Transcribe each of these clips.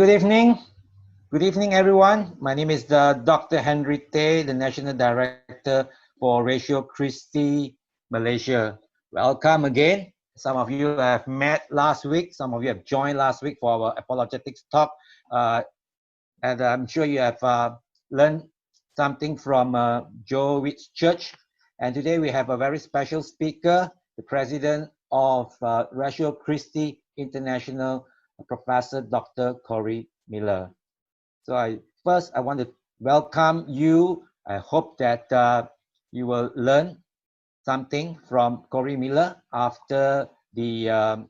Good evening. Good evening, everyone. My name is Dr. Henry Tay, the National Director for Ratio Christi Malaysia. Welcome again. Some of you have met last week. Some of you have joined last week for our Apologetics talk. And I'm sure you have learned something from Joe Witt's church. And today we have a very special speaker, the president of Ratio Christi International, Professor Dr. Corey Miller. So I want to welcome you. I hope that you will learn something from Corey Miller. After the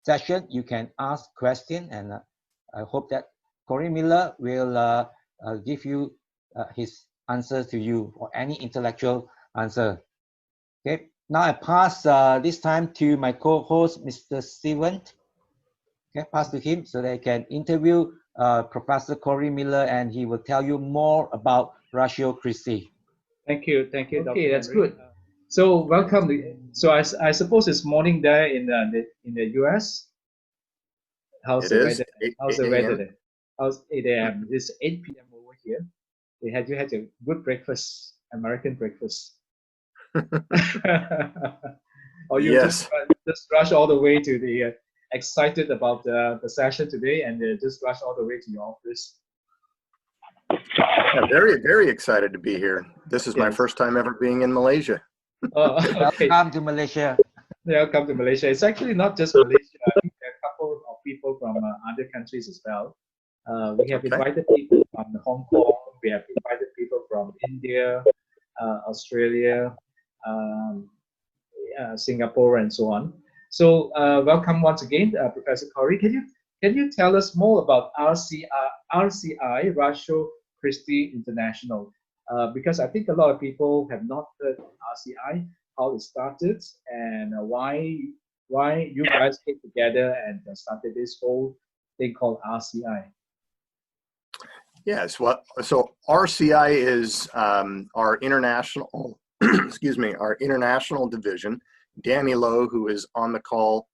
session, you can ask questions, and I hope that Corey Miller will give you his answer to you, or any intellectual answer. Okay, now I pass this time to my co-host, Mr. Steven. Okay, pass to him so they can interview Professor Corey Miller, and he will tell you more about Ratio Christi. Thank you, okay, Dr. That's Henry. Good. So welcome. So I suppose it's morning there in the US. How's the weather? How's the weather there? How's 8 a.m.? It's 8 p.m. over here. You had a good breakfast, American breakfast. Or you just rush all the way to the excited about the session today, and just rush all the way to your office. Yeah, very, very excited to be here. This is my first time ever being in Malaysia. Okay. Welcome to Malaysia. Welcome to Malaysia. It's actually not just Malaysia. I think there are a couple of people from other countries as well. We have invited people from Hong Kong. We have invited people from India, Australia, Singapore, and so on. So welcome once again, Professor Corey. Can you tell us more about RCI, Ratio Christi International? Because I think a lot of people have not heard of RCI, how it started, and why you guys came together and started this whole thing called RCI. Yes, well, so RCI is our international, excuse me, our international division. Danny Lowe, who is on the call,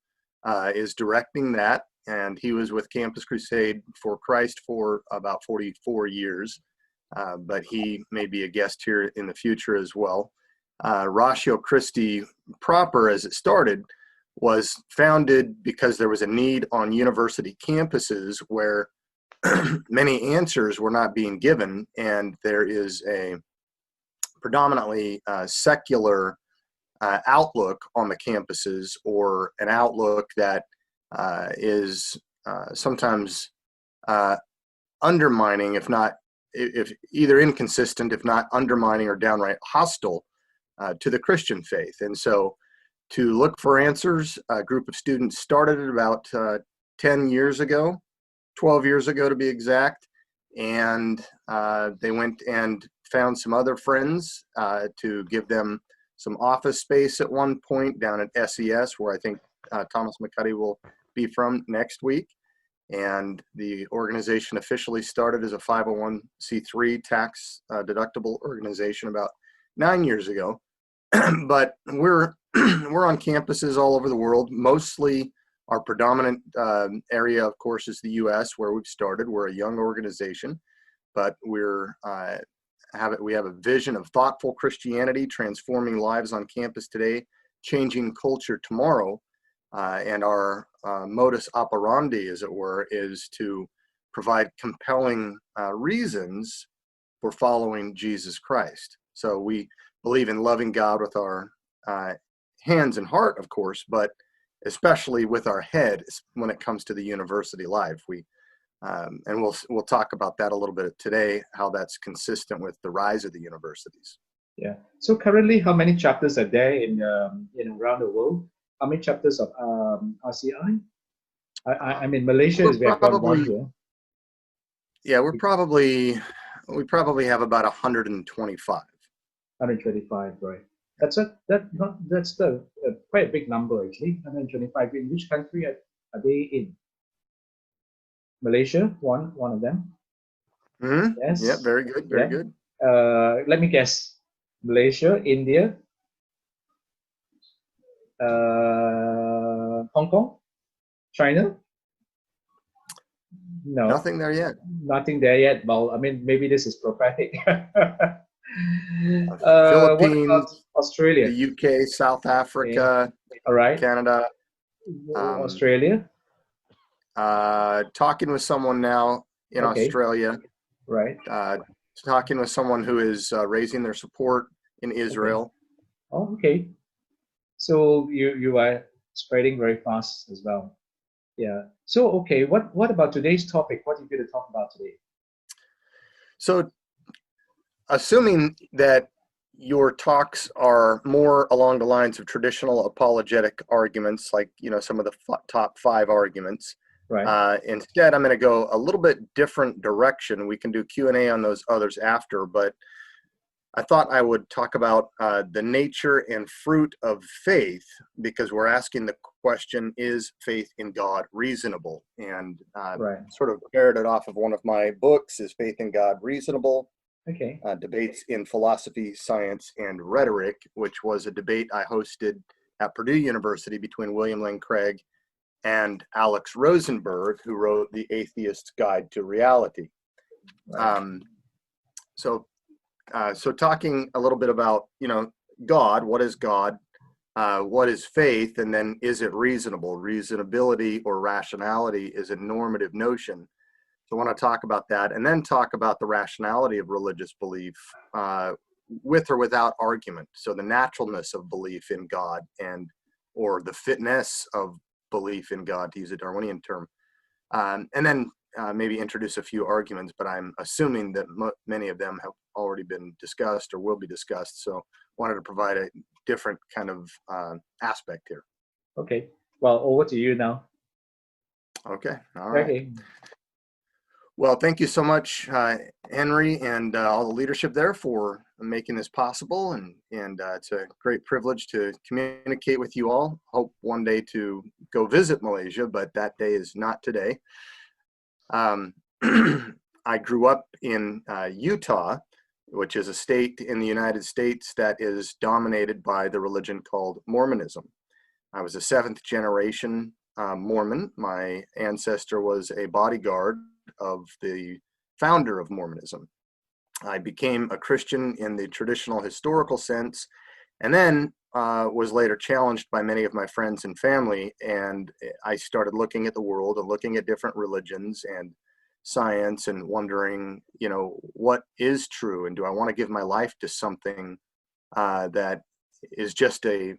is directing that, and he was with Campus Crusade for Christ for about 44 years, but he may be a guest here in the future as well. Ratio Christi proper, as it started, was founded because there was a need on university campuses where many answers were not being given, and there is a predominantly secular outlook on the campuses, or an outlook that is sometimes undermining, if either inconsistent, if not undermining or downright hostile to the Christian faith. And so to look for answers, a group of students started at about 10 years ago, 12 years ago to be exact, and they went and found some other friends to give them some office space at one point down at SES, where I think Thomas McCuddy will be from next week. And the organization officially started as a 501c3 tax deductible organization about 9 years ago. But we're on campuses all over the world. Mostly our predominant area, of course, is the US, where we've started. We're a young organization, but we have a vision of thoughtful Christianity, transforming lives on campus today, changing culture tomorrow. And our modus operandi, as it were, is to provide compelling reasons for following Jesus Christ. So we believe in loving God with our hands and heart, of course, but especially with our head when it comes to the university life. And we'll talk about that a little bit today, how that's consistent with the rise of the universities. Yeah. So currently, how many chapters are there in around the world? How many chapters of RCI? I mean, Malaysia is very one here. Yeah, we probably have about 125. 125, right? That's quite a big number, actually. 125. In which country are they in? Malaysia, one of them. Mm-hmm. Yes. Yeah, very good, very good. Let me guess. Malaysia, India, Hong Kong, China. No, Nothing there yet. nothing there yet. Well, I mean, maybe this is prophetic. What about Philippines, the Australia? UK, South Okay. Africa, All right. Canada. Um, Australia. Talking with someone now in Okay. Australia, Right. uh, talking with someone who is raising their support in Okay. Israel. Oh, okay. So you are spreading very fast as well. Yeah. So okay, what about today's topic? What are you going to talk about today? So, assuming that your talks are more along the lines of traditional apologetic arguments, like some of the top 5 arguments, Right. instead I'm going to go a little bit different direction. We can do Q&A on those others after, but I thought I would talk about the nature and fruit of faith, because we're asking the question, is faith in God reasonable? And Right. sort of parroted off of one of my books, Is Faith in God Reasonable? Okay. Debates in Philosophy, Science, and Rhetoric, which was a debate I hosted at Purdue University between William Lane Craig and Alex Rosenberg, who wrote The Atheist's Guide to Reality. Right. So talking a little bit about, God, what is God? What is faith? And then, is it reasonable? Reasonability or rationality is a normative notion. So I want to talk about that, and then talk about the rationality of religious belief, with or without argument. So the naturalness of belief in God, or the fitness of belief in God, to use a Darwinian term. And then maybe introduce a few arguments, but I'm assuming that many of them have already been discussed or will be discussed. So wanted to provide a different kind of aspect here. Okay. Well, over to you now. Okay. All right. Okay. Well, thank you so much, Henry, and all the leadership there for making this possible. And it's a great privilege to communicate with you all. Hope one day to go visit Malaysia, but that day is not today. I grew up in Utah, which is a state in the United States that is dominated by the religion called Mormonism. I was a 7th generation Mormon. My ancestor was a bodyguard of the founder of Mormonism. I became a Christian in the traditional historical sense, and then was later challenged by many of my friends and family, and I started looking at the world and looking at different religions and science and wondering, what is true, and do I want to give my life to something that is just a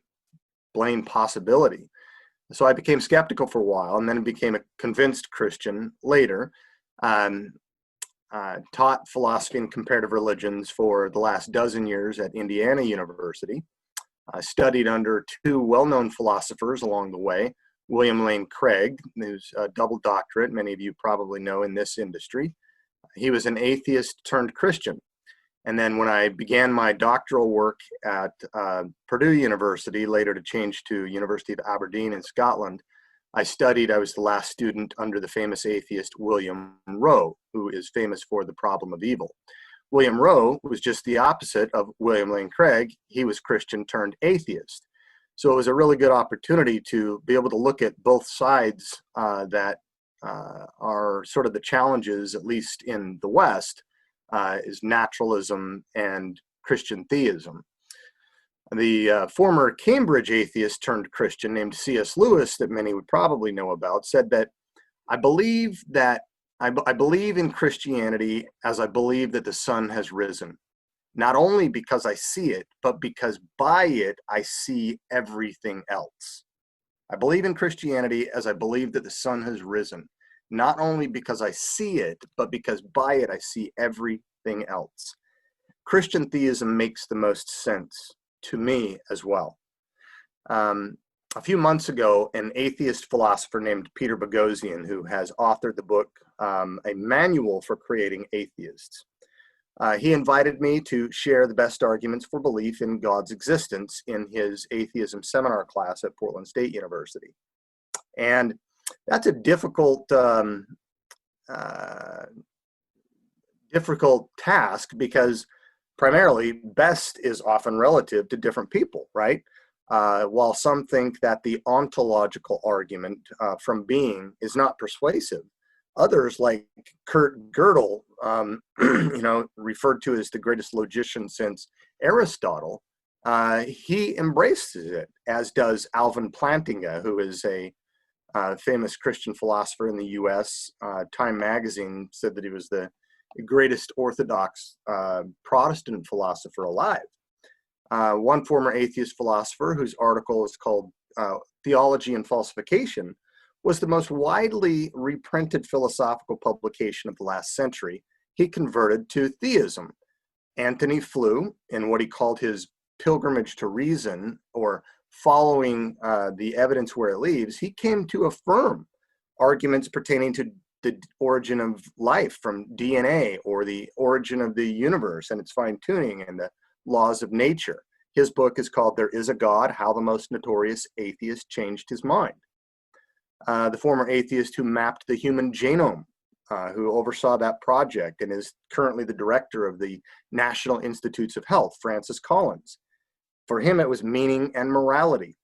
plain possibility? So I became skeptical for a while, and then became a convinced Christian later. Taught philosophy and comparative religions for the last dozen years at Indiana University. I studied under 2 well-known philosophers along the way, William Lane Craig, who's a double doctorate, many of you probably know in this industry. He was an atheist turned Christian. And then when I began my doctoral work at Purdue University, later to change to University of Aberdeen in Scotland, I was the last student under the famous atheist William Rowe, who is famous for the problem of evil. William Rowe was just the opposite of William Lane Craig. He was Christian turned atheist. So it was a really good opportunity to be able to look at both sides that are sort of the challenges, at least in the West, is naturalism and Christian theism. The former Cambridge atheist turned Christian named C.S. Lewis, that many would probably know about, said that I believe in Christianity as I believe that the sun has risen, not only because I see it, but because by it I see everything else. I believe in Christianity as I believe that the sun has risen, not only because I see it, but because by it I see everything else. Christian theism makes the most sense to me as well. A few months ago, an atheist philosopher named Peter Boghossian, who has authored the book, A Manual for Creating Atheists, he invited me to share the best arguments for belief in God's existence in his atheism seminar class at Portland State University. And that's a difficult task, because primarily best is often relative to different people, right? While some think that the ontological argument from being is not persuasive, Others, like Kurt Gödel, referred to as the greatest logician since Aristotle, he embraces it, as does Alvin Plantinga, who is a famous Christian philosopher in the U.S. Time magazine said that he was the greatest Orthodox Protestant philosopher alive. One former atheist philosopher, whose article is called Theology and Falsification, was the most widely reprinted philosophical publication of the last century. He converted to theism. Anthony Flew, in what he called his pilgrimage to reason, or following the evidence where it leads, he came to affirm arguments pertaining to the origin of life from DNA, or the origin of the universe and its fine-tuning and the laws of nature. His book is called There Is a God, How the Most Notorious Atheist Changed His Mind. The former atheist who mapped the human genome, who oversaw that project and is currently the director of the National Institutes of Health, Francis Collins. For him, it was meaning and morality.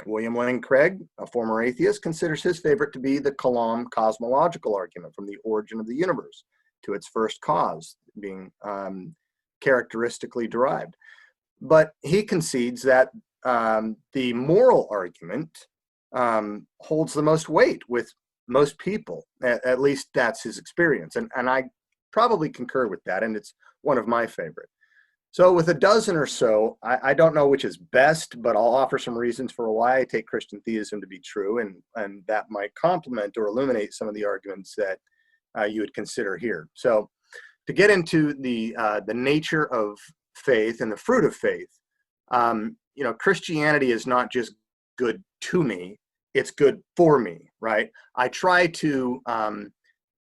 William Lane Craig, a former atheist, considers his favorite to be the Kalam cosmological argument, from the origin of the universe to its first cause being characteristically derived. But he concedes that the moral argument holds the most weight with most people. At least that's his experience. And I probably concur with that, and it's one of my favorite. So with a dozen or so, I don't know which is best, but I'll offer some reasons for why I take Christian theism to be true, and that might complement or illuminate some of the arguments that you would consider here. So to get into the nature of faith and the fruit of faith, Christianity is not just good to me, it's good for me, right? I try to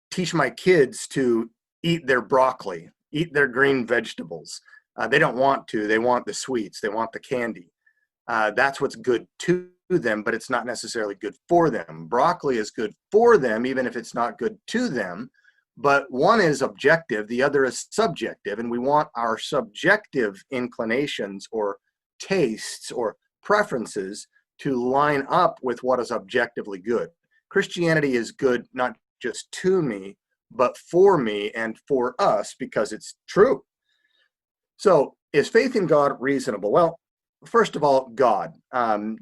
teach my kids to eat their broccoli, eat their green vegetables. They don't want to. They want the sweets. They want the candy. That's what's good to them, but it's not necessarily good for them. Broccoli is good for them, even if it's not good to them. But one is objective, the other is subjective, and we want our subjective inclinations or tastes or preferences to line up with what is objectively good. Christianity is good not just to me, but for me and for us, because it's true. So is faith in God reasonable? Well, first of all, God.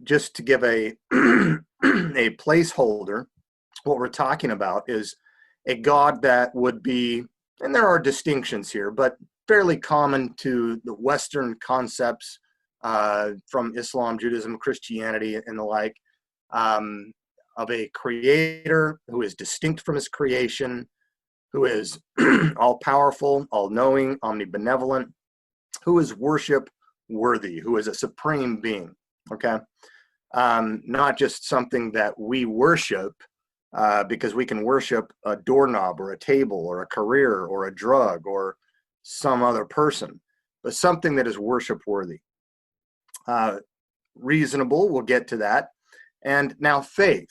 Just to give a a placeholder, what we're talking about is a God that would be, and there are distinctions here, but fairly common to the Western concepts from Islam, Judaism, Christianity, and the like, of a creator who is distinct from his creation, who is all-powerful, all-knowing, omnibenevolent, who is worship worthy, who is a supreme being, okay? Not just something that we worship because we can worship a doorknob or a table or a career or a drug or some other person, but something that is worship worthy. Reasonable, we'll get to that. And now faith.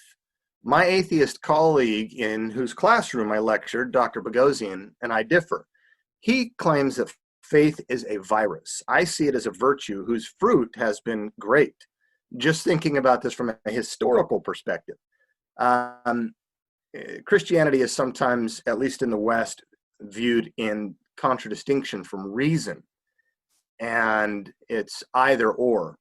My atheist colleague in whose classroom I lectured, Dr. Bogosian, and I differ. He claims that faith is a virus. I see it as a virtue whose fruit has been great. Just thinking about this from a historical perspective. Christianity is sometimes, at least in the West, viewed in contradistinction from reason. And it's either or.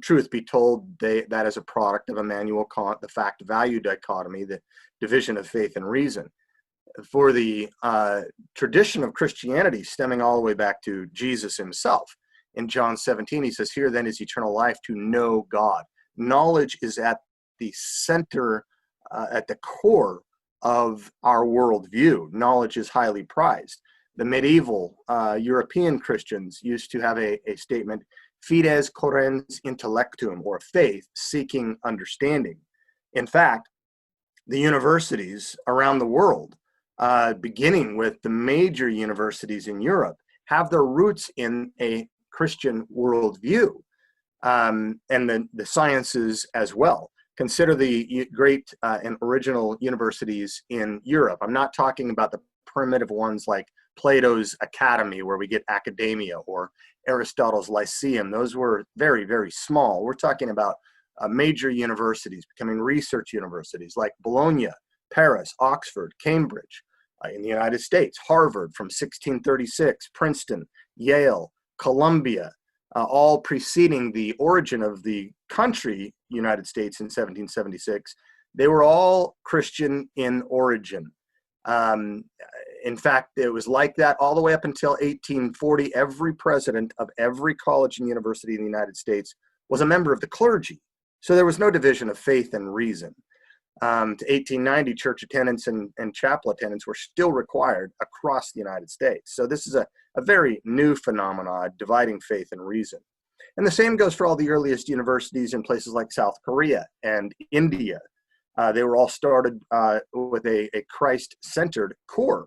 Truth be told, that is a product of Immanuel Kant, the fact-value dichotomy, the division of faith and reason. For the tradition of Christianity stemming all the way back to Jesus himself. In John 17, he says, "Here then is eternal life, to know God." Knowledge is at the center, at the core of our worldview. Knowledge is highly prized. The medieval European Christians used to have a statement, "Fides correns intellectum," or faith seeking understanding. In fact, the universities around the world, beginning with the major universities in Europe, have their roots in a Christian worldview, and then the sciences as well. Consider the great and original universities in Europe. I'm not talking about the primitive ones like Plato's Academy, where we get academia, or Aristotle's Lyceum. Those were very, very small. We're talking about major universities becoming research universities like Bologna, Paris, Oxford, Cambridge. In the United States, Harvard from 1636, Princeton, Yale, Columbia, all preceding the origin of the country, United States, in 1776. They were all Christian in origin. In fact, it was like that all the way up until 1840. Every president of every college and university in the United States was a member of the clergy. So there was no division of faith and reason. To 1890, church attendance and chapel attendance were still required across the United States. So this is a very new phenomenon, dividing faith and reason. And the same goes for all the earliest universities in places like South Korea and India. They were all started with a Christ-centered core.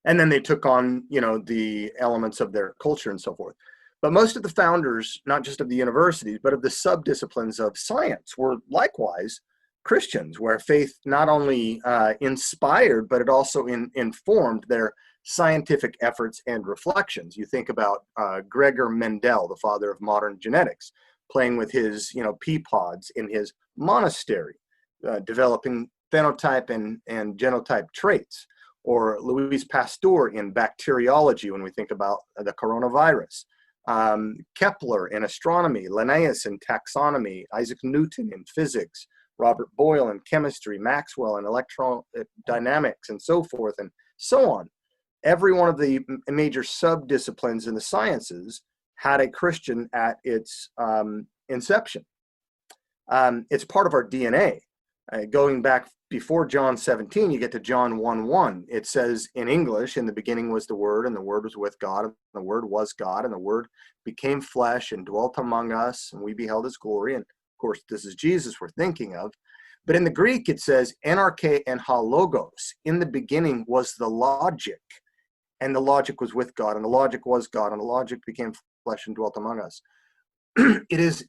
And then they took on, the elements of their culture and so forth. But most of the founders, not just of the universities, but of the sub-disciplines of science, were likewise Christians, where faith not only inspired, but it also informed their scientific efforts and reflections. You think about Gregor Mendel, the father of modern genetics, playing with his, pea pods in his monastery, developing phenotype and genotype traits, or Louis Pasteur in bacteriology when we think about the coronavirus, Kepler in astronomy, Linnaeus in taxonomy, Isaac Newton in physics, Robert Boyle in chemistry, Maxwell in electrodynamics, and so forth and so on. Every one of the major sub-disciplines in the sciences had a Christian at its inception. It's part of our DNA. Going back before John 17, you get to John 1:1. It says in English, in the beginning was the Word, and the Word was with God, and the Word was God, and the Word became flesh and dwelt among us, and we beheld his glory. And of course, this is Jesus we're thinking of. But in the Greek, it says, NRK en ha logos. In the beginning was the logic, and the logic was with God, and the logic was God, and the logic became flesh and dwelt among us. It is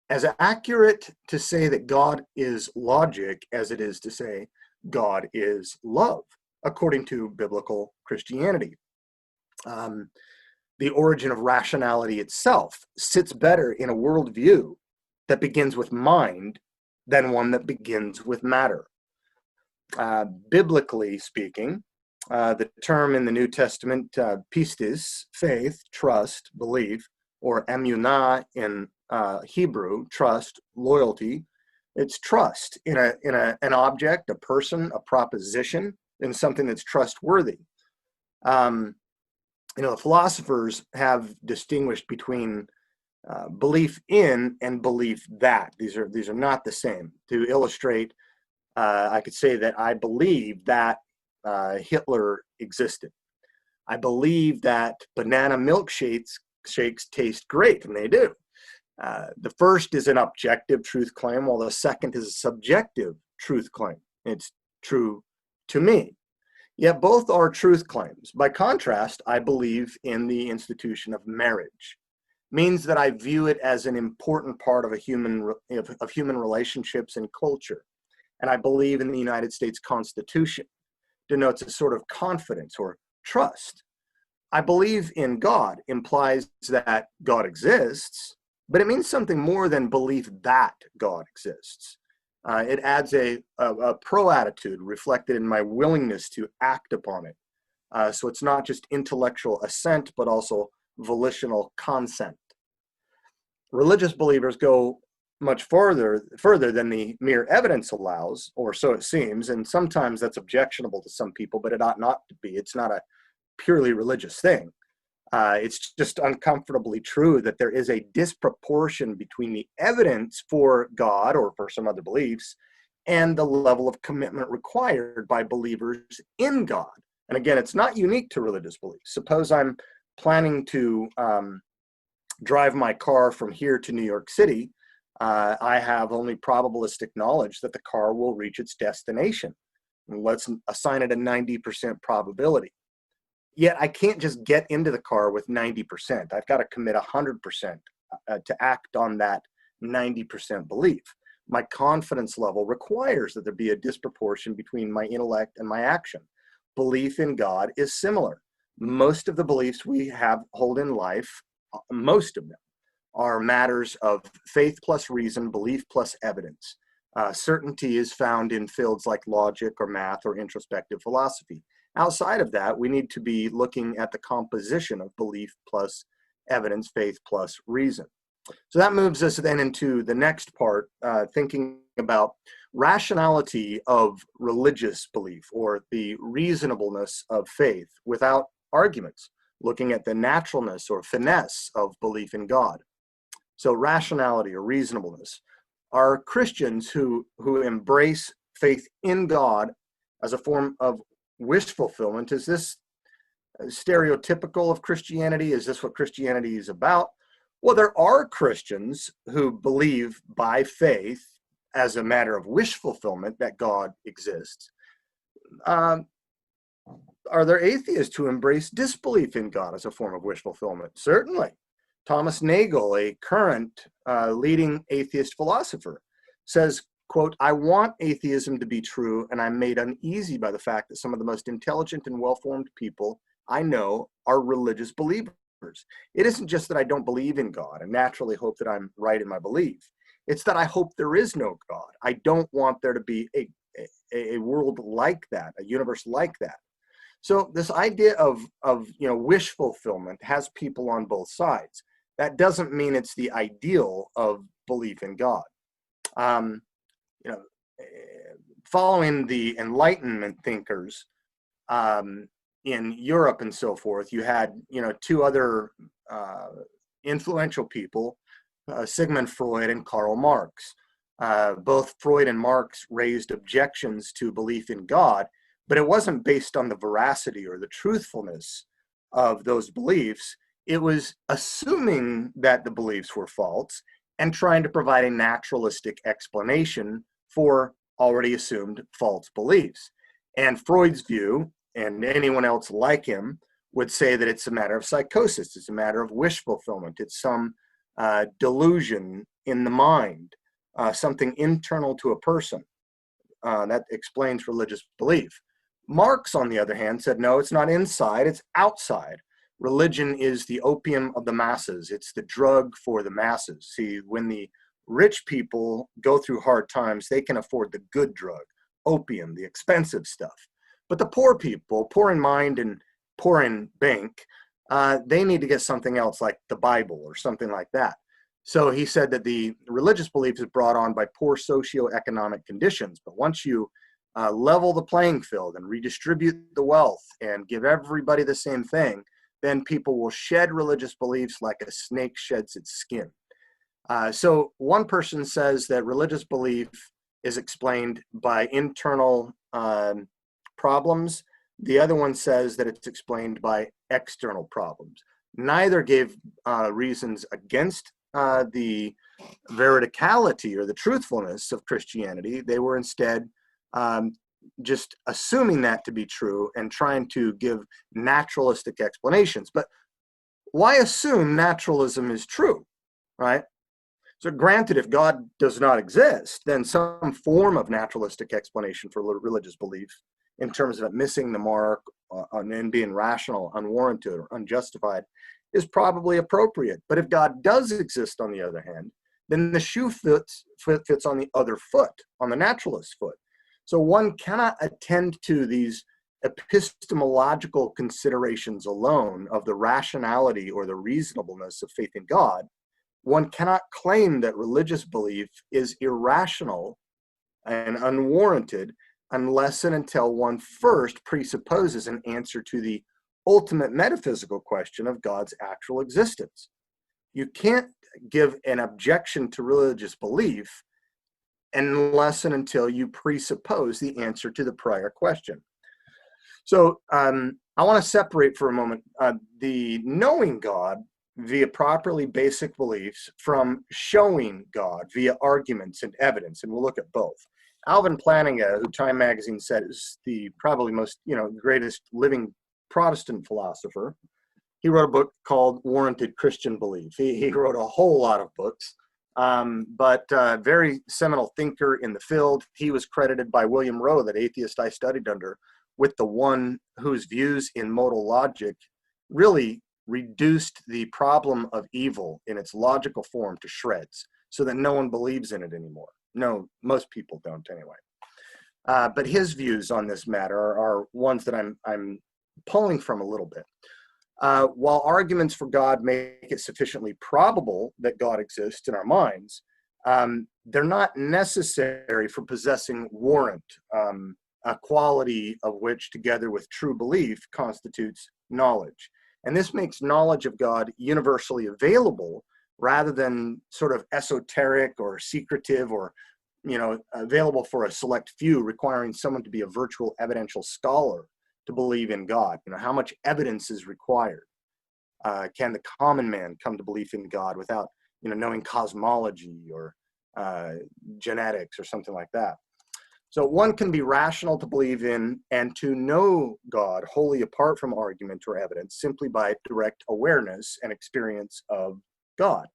as accurate to say that God is logic as it is to say God is love, according to biblical Christianity. The origin of rationality itself sits better in a worldview that begins with mind than one that begins with matter. Biblically speaking, the term in the New Testament, pistis, faith, trust, belief, or emunah in Hebrew, trust, loyalty. It's trust in an object, a person, a proposition, in something that's trustworthy. The philosophers have distinguished between belief in and belief that. These are not the same. To illustrate, I could say that I believe that Hitler existed. I believe that banana milkshakes taste great, and they do. The first is an objective truth claim, while the second is a subjective truth claim. It's true to me. Yet both are truth claims. By contrast, I believe in the institution of marriage. Means that I view it as an important part of human relationships and culture. And I believe in the United States Constitution. Denotes a sort of confidence or trust. I believe in God implies that God exists, but it means something more than belief that God exists. It adds a pro-attitude reflected in my willingness to act upon it. So it's not just intellectual assent, but also volitional consent. Religious believers go much further than the mere evidence allows, or so it seems, and sometimes that's objectionable to some people, but it ought not to be. It's not a purely religious thing. It's just uncomfortably true that there is a disproportion between the evidence for God or for some other beliefs and the level of commitment required by believers in God. And again, it's not unique to religious beliefs. Suppose I'm planning to drive my car from here to New York City. I have only probabilistic knowledge that the car will reach its destination. Let's assign it a 90% probability. Yet I can't just get into the car with 90%. I've got to commit 100% to act on that 90% belief. My confidence level requires that there be a disproportion between my intellect and my action. Belief in God is similar. Most of the beliefs we hold in life, most of them, are matters of faith plus reason, belief plus evidence. Certainty is found in fields like logic or math or introspective philosophy. Outside of that, we need to be looking at the composition of belief plus evidence, faith plus reason. So that moves us then into the next part, thinking about rationality of religious belief or the reasonableness of faith without arguments, looking at the naturalness or finesse of belief in God. So rationality or reasonableness. Are Christians who embrace faith in God as a form of wish fulfillment, is this stereotypical of Christianity? Is this what Christianity is about? Well, there are Christians who believe by faith as a matter of wish fulfillment that God exists. Are there atheists who embrace disbelief in God as a form of wish fulfillment? Certainly. Thomas Nagel, a current leading atheist philosopher, says, quote, "I want atheism to be true, and I'm made uneasy by the fact that some of the most intelligent and well-formed people I know are religious believers. It isn't just that I don't believe in God and naturally hope that I'm right in my belief. It's that I hope there is no God. I don't want there to be a world like that, a universe like that." So this idea of wish fulfillment has people on both sides. That doesn't mean it's the ideal of belief in God. Following the Enlightenment thinkers in Europe and so forth, you had two other influential people, Sigmund Freud and Karl Marx. Both Freud and Marx raised objections to belief in God, but it wasn't based on the veracity or the truthfulness of those beliefs. It was assuming that the beliefs were false and trying to provide a naturalistic explanation for already assumed false beliefs. And Freud's view, and anyone else like him, would say that it's a matter of psychosis, it's a matter of wish fulfillment, it's some delusion in the mind, something internal to a person. That explains religious belief. Marx, on the other hand, said, no, it's not inside, it's outside. Religion is the opium of the masses. It's the drug for the masses. See, when the rich people go through hard times, they can afford the good drug, opium, the expensive stuff. But the poor people, poor in mind and poor in bank, they need to get something else like the Bible or something like that. So he said that the religious belief is brought on by poor socioeconomic conditions. But once you level the playing field and redistribute the wealth and give everybody the same thing, then people will shed religious beliefs like a snake sheds its skin. So one person says that religious belief is explained by internal problems. The other one says that it's explained by external problems. Neither gave reasons against the veridicality or the truthfulness of Christianity. They were instead just assuming that to be true and trying to give naturalistic explanations. But why assume naturalism is true, right? So granted, if God does not exist, then some form of naturalistic explanation for religious belief in terms of it missing the mark and being rational, unwarranted, or unjustified is probably appropriate. But if God does exist, on the other hand, then the shoe fits on the other foot, on the naturalist foot. So one cannot attend to these epistemological considerations alone of the rationality or the reasonableness of faith in God. One cannot claim that religious belief is irrational and unwarranted unless and until one first presupposes an answer to the ultimate metaphysical question of God's actual existence. You can't give an objection to religious belief unless and until you presuppose the answer to the prior question. So I want to separate for a moment the knowing God via properly basic beliefs from showing God via arguments and evidence, and we'll look at both. Alvin Plantinga, who Time Magazine said is the probably most greatest living Protestant philosopher, he wrote a book called Warranted Christian Belief. He wrote a whole lot of books. But very seminal thinker in the field. He was credited by William Rowe, that atheist I studied under, with the one whose views in modal logic really reduced the problem of evil in its logical form to shreds so that no one believes in it anymore. No, most people don't anyway. But his views on this matter are ones that I'm pulling from a little bit. While arguments for God make it sufficiently probable that God exists in our minds, they're not necessary for possessing warrant, a quality of which, together with true belief, constitutes knowledge. And this makes knowledge of God universally available rather than sort of esoteric or secretive or available for a select few, requiring someone to be a virtual evidential scholar to believe in God. How much evidence is required? Can the common man come to belief in God without, knowing cosmology or genetics or something like that? So one can be rational to believe in and to know God wholly apart from argument or evidence simply by direct awareness and experience of God.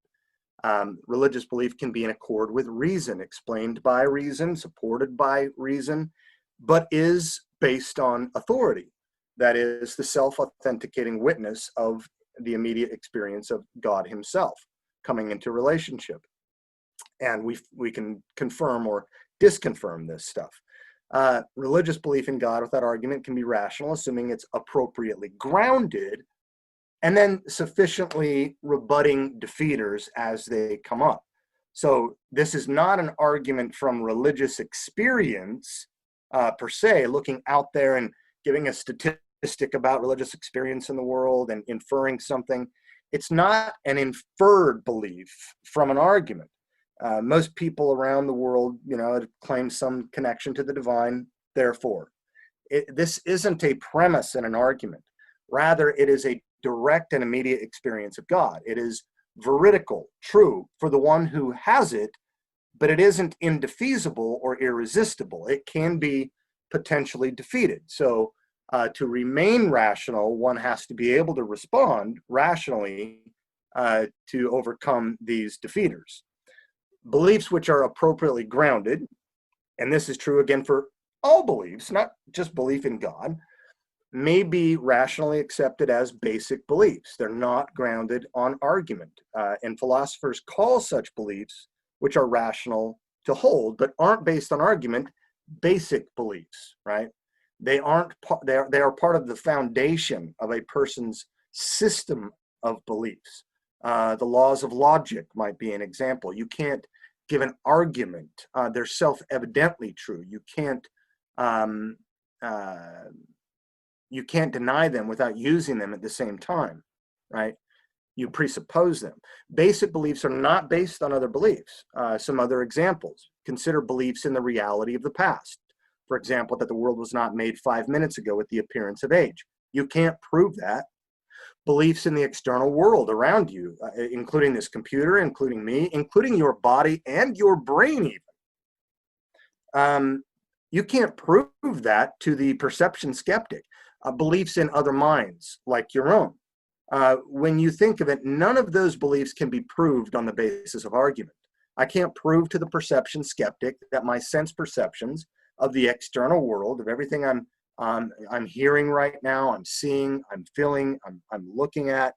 Religious belief can be in accord with reason, explained by reason, supported by reason, but is based on authority. That is the self-authenticating witness of the immediate experience of God himself coming into relationship. And we can confirm or disconfirm this stuff. Religious belief in God without argument can be rational, assuming it's appropriately grounded, and then sufficiently rebutting defeaters as they come up. So this is not an argument from religious experience per se, looking out there and giving a statistic about religious experience in the world and inferring something. It's not an inferred belief from an argument. Most people around the world, claim some connection to the divine. Therefore, this isn't a premise in an argument. Rather, it is a direct and immediate experience of God. It is veridical, true for the one who has it, but it isn't indefeasible or irresistible. It can be potentially defeated. So to remain rational, one has to be able to respond rationally to overcome these defeaters. Beliefs which are appropriately grounded, and this is true again for all beliefs, not just belief in God, may be rationally accepted as basic beliefs. They're not grounded on argument. And philosophers call such beliefs, which are rational to hold, but aren't based on argument, basic beliefs, right? They are part of the foundation of a person's system of beliefs. The laws of logic might be an example. You can't give an argument. They're self-evidently true. You can't deny them without using them at the same time, right? You presuppose them. Basic beliefs are not based on other beliefs. Some other examples. Consider beliefs in the reality of the past. For example, that the world was not made 5 minutes ago with the appearance of age. You can't prove that. Beliefs in the external world around you, including this computer, including me, including your body and your brain even. You can't prove that to the perception skeptic. Beliefs in other minds, like your own. When you think of it, none of those beliefs can be proved on the basis of argument. I can't prove to the perception skeptic that my sense perceptions of the external world, of everything I'm hearing right now, I'm seeing, I'm feeling, I'm looking at,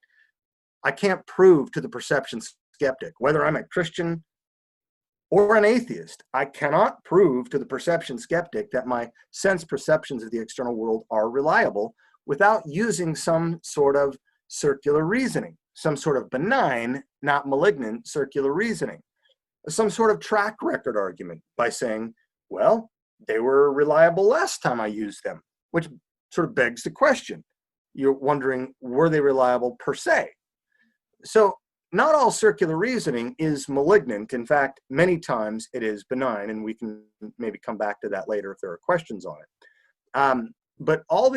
I can't prove to the perception skeptic, whether I'm a Christian or an atheist, I cannot prove to the perception skeptic that my sense perceptions of the external world are reliable without using some sort of circular reasoning, some sort of benign, not malignant circular reasoning, some sort of track record argument by saying, well, they were reliable last time I used them, which sort of begs the question. You're wondering, were they reliable per se? So not all circular reasoning is malignant. In fact, many times it is benign, and we can maybe come back to that later if there are questions on it. But all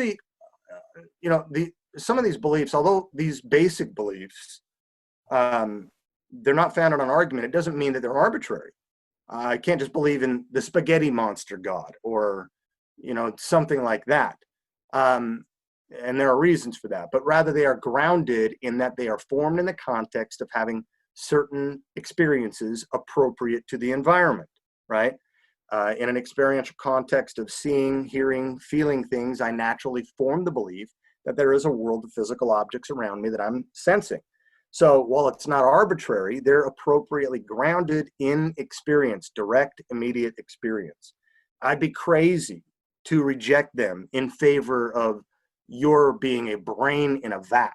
some of these beliefs, although these basic beliefs, they're not founded on argument, it doesn't mean that they're arbitrary. I can't just believe in the spaghetti monster God or, something like that. And there are reasons for that, but rather they are grounded in that they are formed in the context of having certain experiences appropriate to the environment, right? In an experiential context of seeing, hearing, feeling things, I naturally form the belief that there is a world of physical objects around me that I'm sensing. So while it's not arbitrary, they're appropriately grounded in experience, direct, immediate experience. I'd be crazy to reject them in favor of your being a brain in a vat,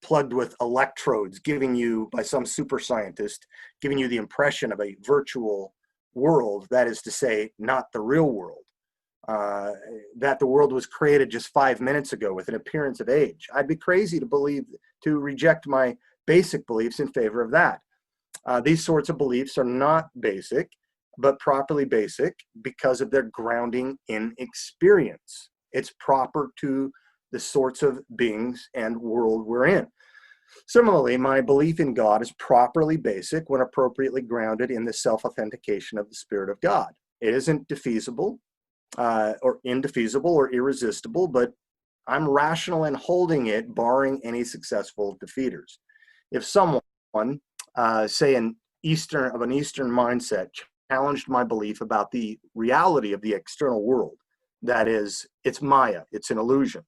plugged with electrodes, giving you, by some super scientist, giving you the impression of a virtual world, that is to say, not the real world. That the world was created just 5 minutes ago with an appearance of age. I'd be crazy to reject my basic beliefs in favor of that. These sorts of beliefs are not basic, but properly basic because of their grounding in experience. It's proper to the sorts of beings and world we're in. Similarly, my belief in God is properly basic when appropriately grounded in the self-authentication of the Spirit of God. It isn't defeasible, or indefeasible or irresistible, but I'm rational in holding it, barring any successful defeaters. If someone, say an Eastern mindset, challenged my belief about the reality of the external world, that is, it's Maya, it's an illusion,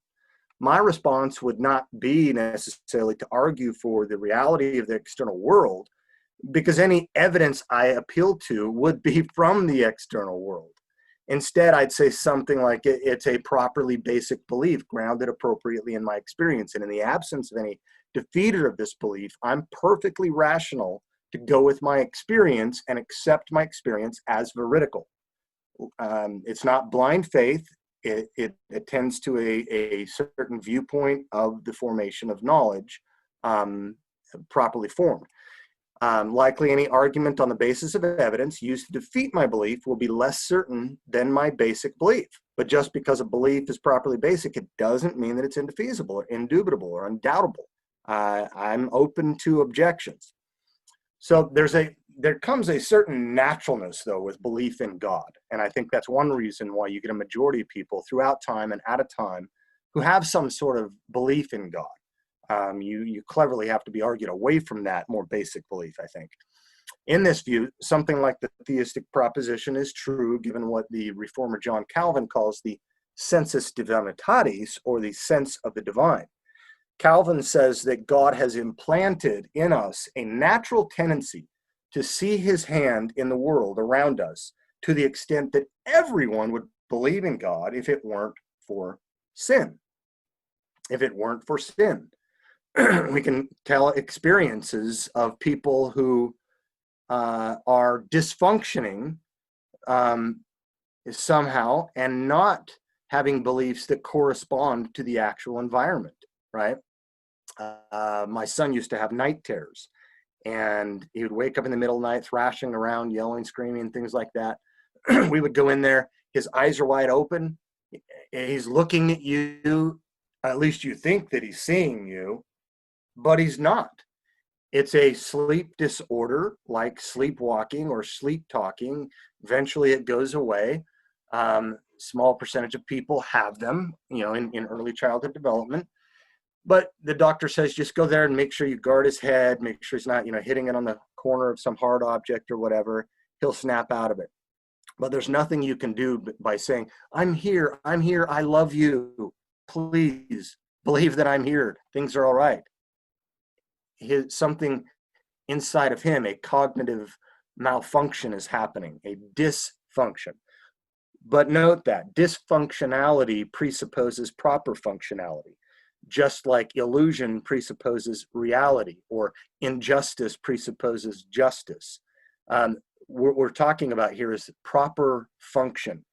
my response would not be necessarily to argue for the reality of the external world, because any evidence I appeal to would be from the external world. Instead, I'd say something like it's a properly basic belief grounded appropriately in my experience. And in the absence of any defeater of this belief, I'm perfectly rational to go with my experience and accept my experience as veridical. It's not blind faith. It attends to a certain viewpoint of the formation of knowledge, properly formed. Likely any argument on the basis of evidence used to defeat my belief will be less certain than my basic belief. But just because a belief is properly basic, it doesn't mean that it's indefeasible or indubitable or undoubtable. I'm open to objections. So there comes a certain naturalness, though, with belief in God. And I think that's one reason why you get a majority of people throughout time and at a time who have some sort of belief in God. You cleverly have to be argued away from that more basic belief, I think. In this view, something like the theistic proposition is true, given what the reformer John Calvin calls the sensus divinitatis, or the sense of the divine. Calvin says that God has implanted in us a natural tendency to see his hand in the world around us, to the extent that everyone would believe in God if it weren't for sin. If it weren't for sin. We can tell experiences of people who are dysfunctioning somehow and not having beliefs that correspond to the actual environment, right? My son used to have night terrors, and he would wake up in the middle of the night thrashing around, yelling, screaming, things like that. We would go in there, his eyes are wide open, he's looking at you, at least you think that he's seeing you, but he's not. It's a sleep disorder like sleepwalking or sleep talking. Eventually it goes away. Small percentage of people have them, in early childhood development. But the doctor says just go there and make sure you guard his head, make sure he's not, hitting it on the corner of some hard object or whatever. He'll snap out of it. But there's nothing you can do by saying, I'm here, I love you. Please believe that I'm here. Things are all right. Something inside of him, a cognitive malfunction is happening, a dysfunction. But note that dysfunctionality presupposes proper functionality, just like illusion presupposes reality, or injustice presupposes justice. What we're talking about here is proper function,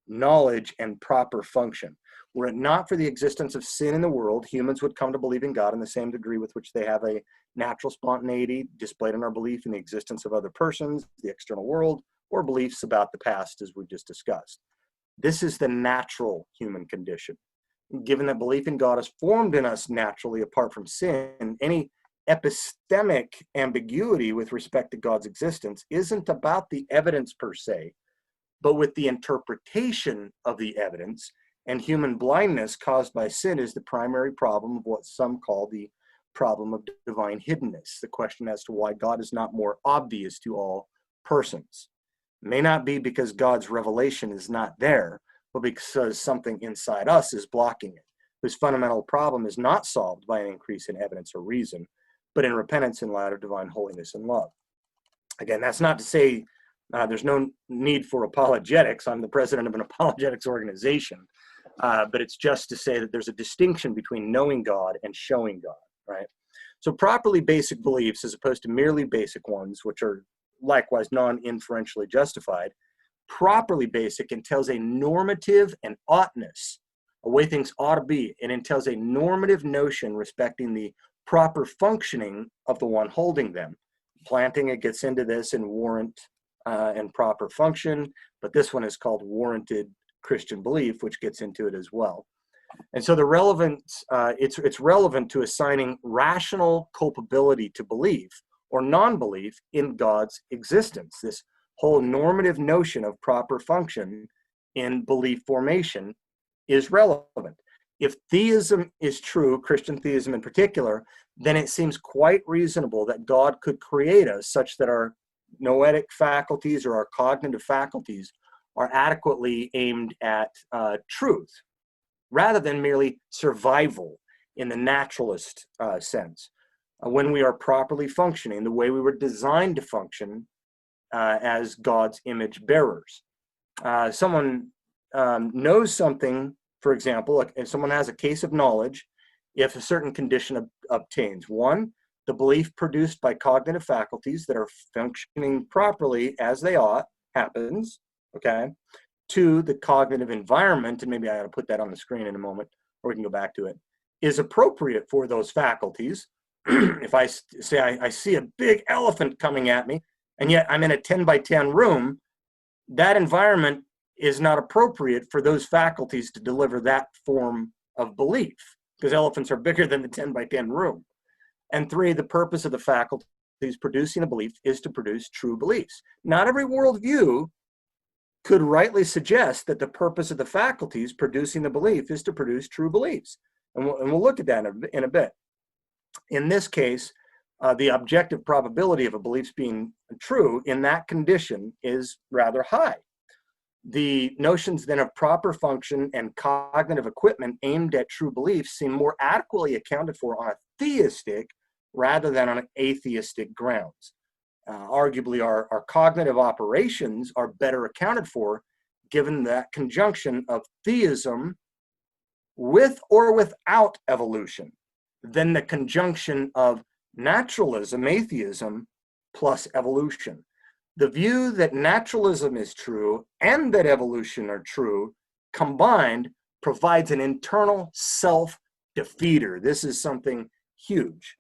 knowledge and proper function. Were it not for the existence of sin in the world, humans would come to believe in God in the same degree with which they have a natural spontaneity displayed in our belief in the existence of other persons, the external world, or beliefs about the past, as we just discussed. This is the natural human condition. Given that belief in God is formed in us naturally apart from sin, any epistemic ambiguity with respect to God's existence isn't about the evidence per se, but with the interpretation of the evidence. And human blindness caused by sin is the primary problem of what some call the problem of divine hiddenness, the question as to why God is not more obvious to all persons. It may not be because God's revelation is not there, but because something inside us is blocking it, whose fundamental problem is not solved by an increase in evidence or reason, but in repentance in light of divine holiness and love. Again, that's not to say there's no need for apologetics. I'm the president of an apologetics organization, but it's just to say that there's a distinction between knowing God and showing God, right? So properly basic beliefs, as opposed to merely basic ones, which are likewise non-inferentially justified, properly basic entails a normative and oughtness, a way things ought to be. It entails a normative notion respecting the proper functioning of the one holding them. Planting, it gets into this in warrant and proper function, but this one is called warranted Christian belief, which gets into it as well. And so the relevance, it's relevant to assigning rational culpability to belief or non-belief in God's existence. This whole normative notion of proper function in belief formation is relevant. If theism is true, Christian theism in particular, then it seems quite reasonable that God could create us such that our noetic faculties or our cognitive faculties are adequately aimed at truth, rather than merely survival in the naturalist sense. When we are properly functioning the way we were designed to function as God's image bearers. Someone knows something, for example, like if someone has a case of knowledge, if a certain condition obtains. One, the belief produced by cognitive faculties that are functioning properly as they ought happens, okay? Two, the cognitive environment, and maybe I ought to put that on the screen in a moment, or we can go back to it, is appropriate for those faculties. If I say I see a big elephant coming at me, and yet I'm in a 10 by 10 room, that environment is not appropriate for those faculties to deliver that form of belief, because elephants are bigger than the 10 by 10 room. And three, the purpose of the faculties producing a belief is to produce true beliefs. Not every worldview could rightly suggest that the purpose of the faculties producing the belief is to produce true beliefs. And we'll look at that in a bit. In this case, the objective probability of a belief being true in that condition is rather high. The notions then of proper function and cognitive equipment aimed at true beliefs seem more adequately accounted for on a theistic rather than on atheistic grounds. Arguably, our cognitive operations are better accounted for given that conjunction of theism with or without evolution than the conjunction of naturalism, atheism, plus evolution. The view that naturalism is true and that evolution are true combined provides an internal self-defeater. This is something huge.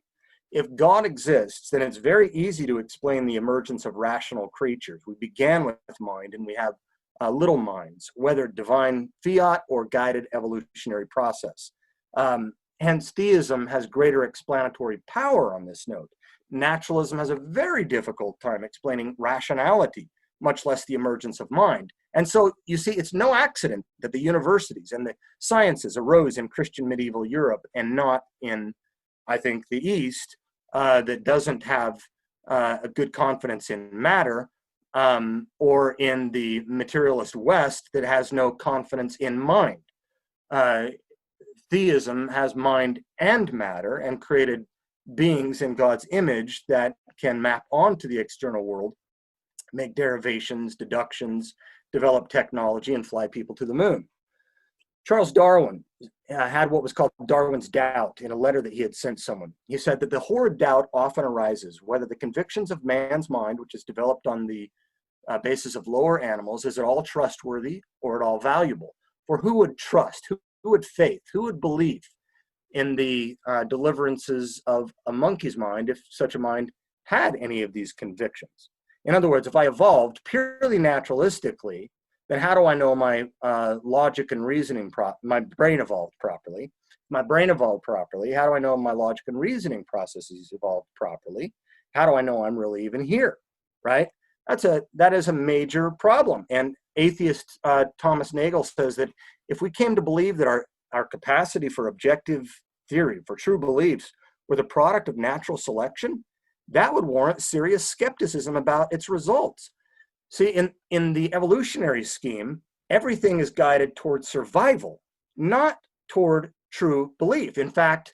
If God exists, then it's very easy to explain the emergence of rational creatures. We began with mind and we have little minds, whether divine fiat or guided evolutionary process. Hence, theism has greater explanatory power on this note. Naturalism has a very difficult time explaining rationality, much less the emergence of mind. And so, you see, it's no accident that the universities and the sciences arose in Christian medieval Europe and not in, I think, the East, that doesn't have a good confidence in matter, or in the materialist West that has no confidence in mind. Theism has mind and matter and created beings in God's image that can map onto the external world, make derivations, deductions, develop technology, and fly people to the moon. Charles Darwin had what was called Darwin's doubt in a letter that he had sent someone. He said that the horrid doubt often arises whether the convictions of man's mind, which is developed on the basis of lower animals, is at all trustworthy or at all valuable. For who would trust, who would faith, who would believe in the deliverances of a monkey's mind if such a mind had any of these convictions? In other words, if I evolved purely naturalistically, then how do I know my logic and reasoning, my brain evolved properly? If my brain evolved properly, how do I know my logic and reasoning processes evolved properly? How do I know I'm really even here, right? That is a major problem. And atheist Thomas Nagel says that if we came to believe that our capacity for objective theory, for true beliefs, were the product of natural selection, that would warrant serious skepticism about its results. See, in the evolutionary scheme, everything is guided toward survival, not toward true belief. In fact,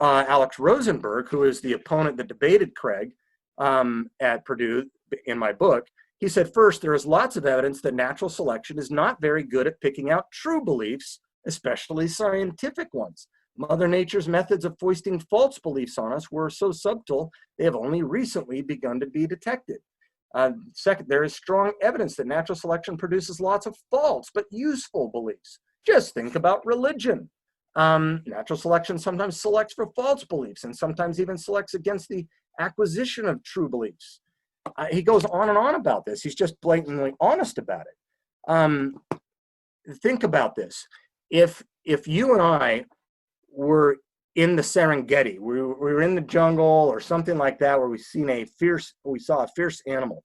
Alex Rosenberg, who is the opponent that debated Craig at Purdue in my book, he said, first, there is lots of evidence that natural selection is not very good at picking out true beliefs, especially scientific ones. Mother Nature's methods of foisting false beliefs on us were so subtle, they have only recently begun to be detected. Second, there is strong evidence that natural selection produces lots of false but useful beliefs. Just think about religion. Natural selection sometimes selects for false beliefs and sometimes even selects against the acquisition of true beliefs. He goes on and on about this. He's just blatantly honest about it. Think about this. If you and I were in the Serengeti, we were in the jungle or something like that, where we saw a fierce animal,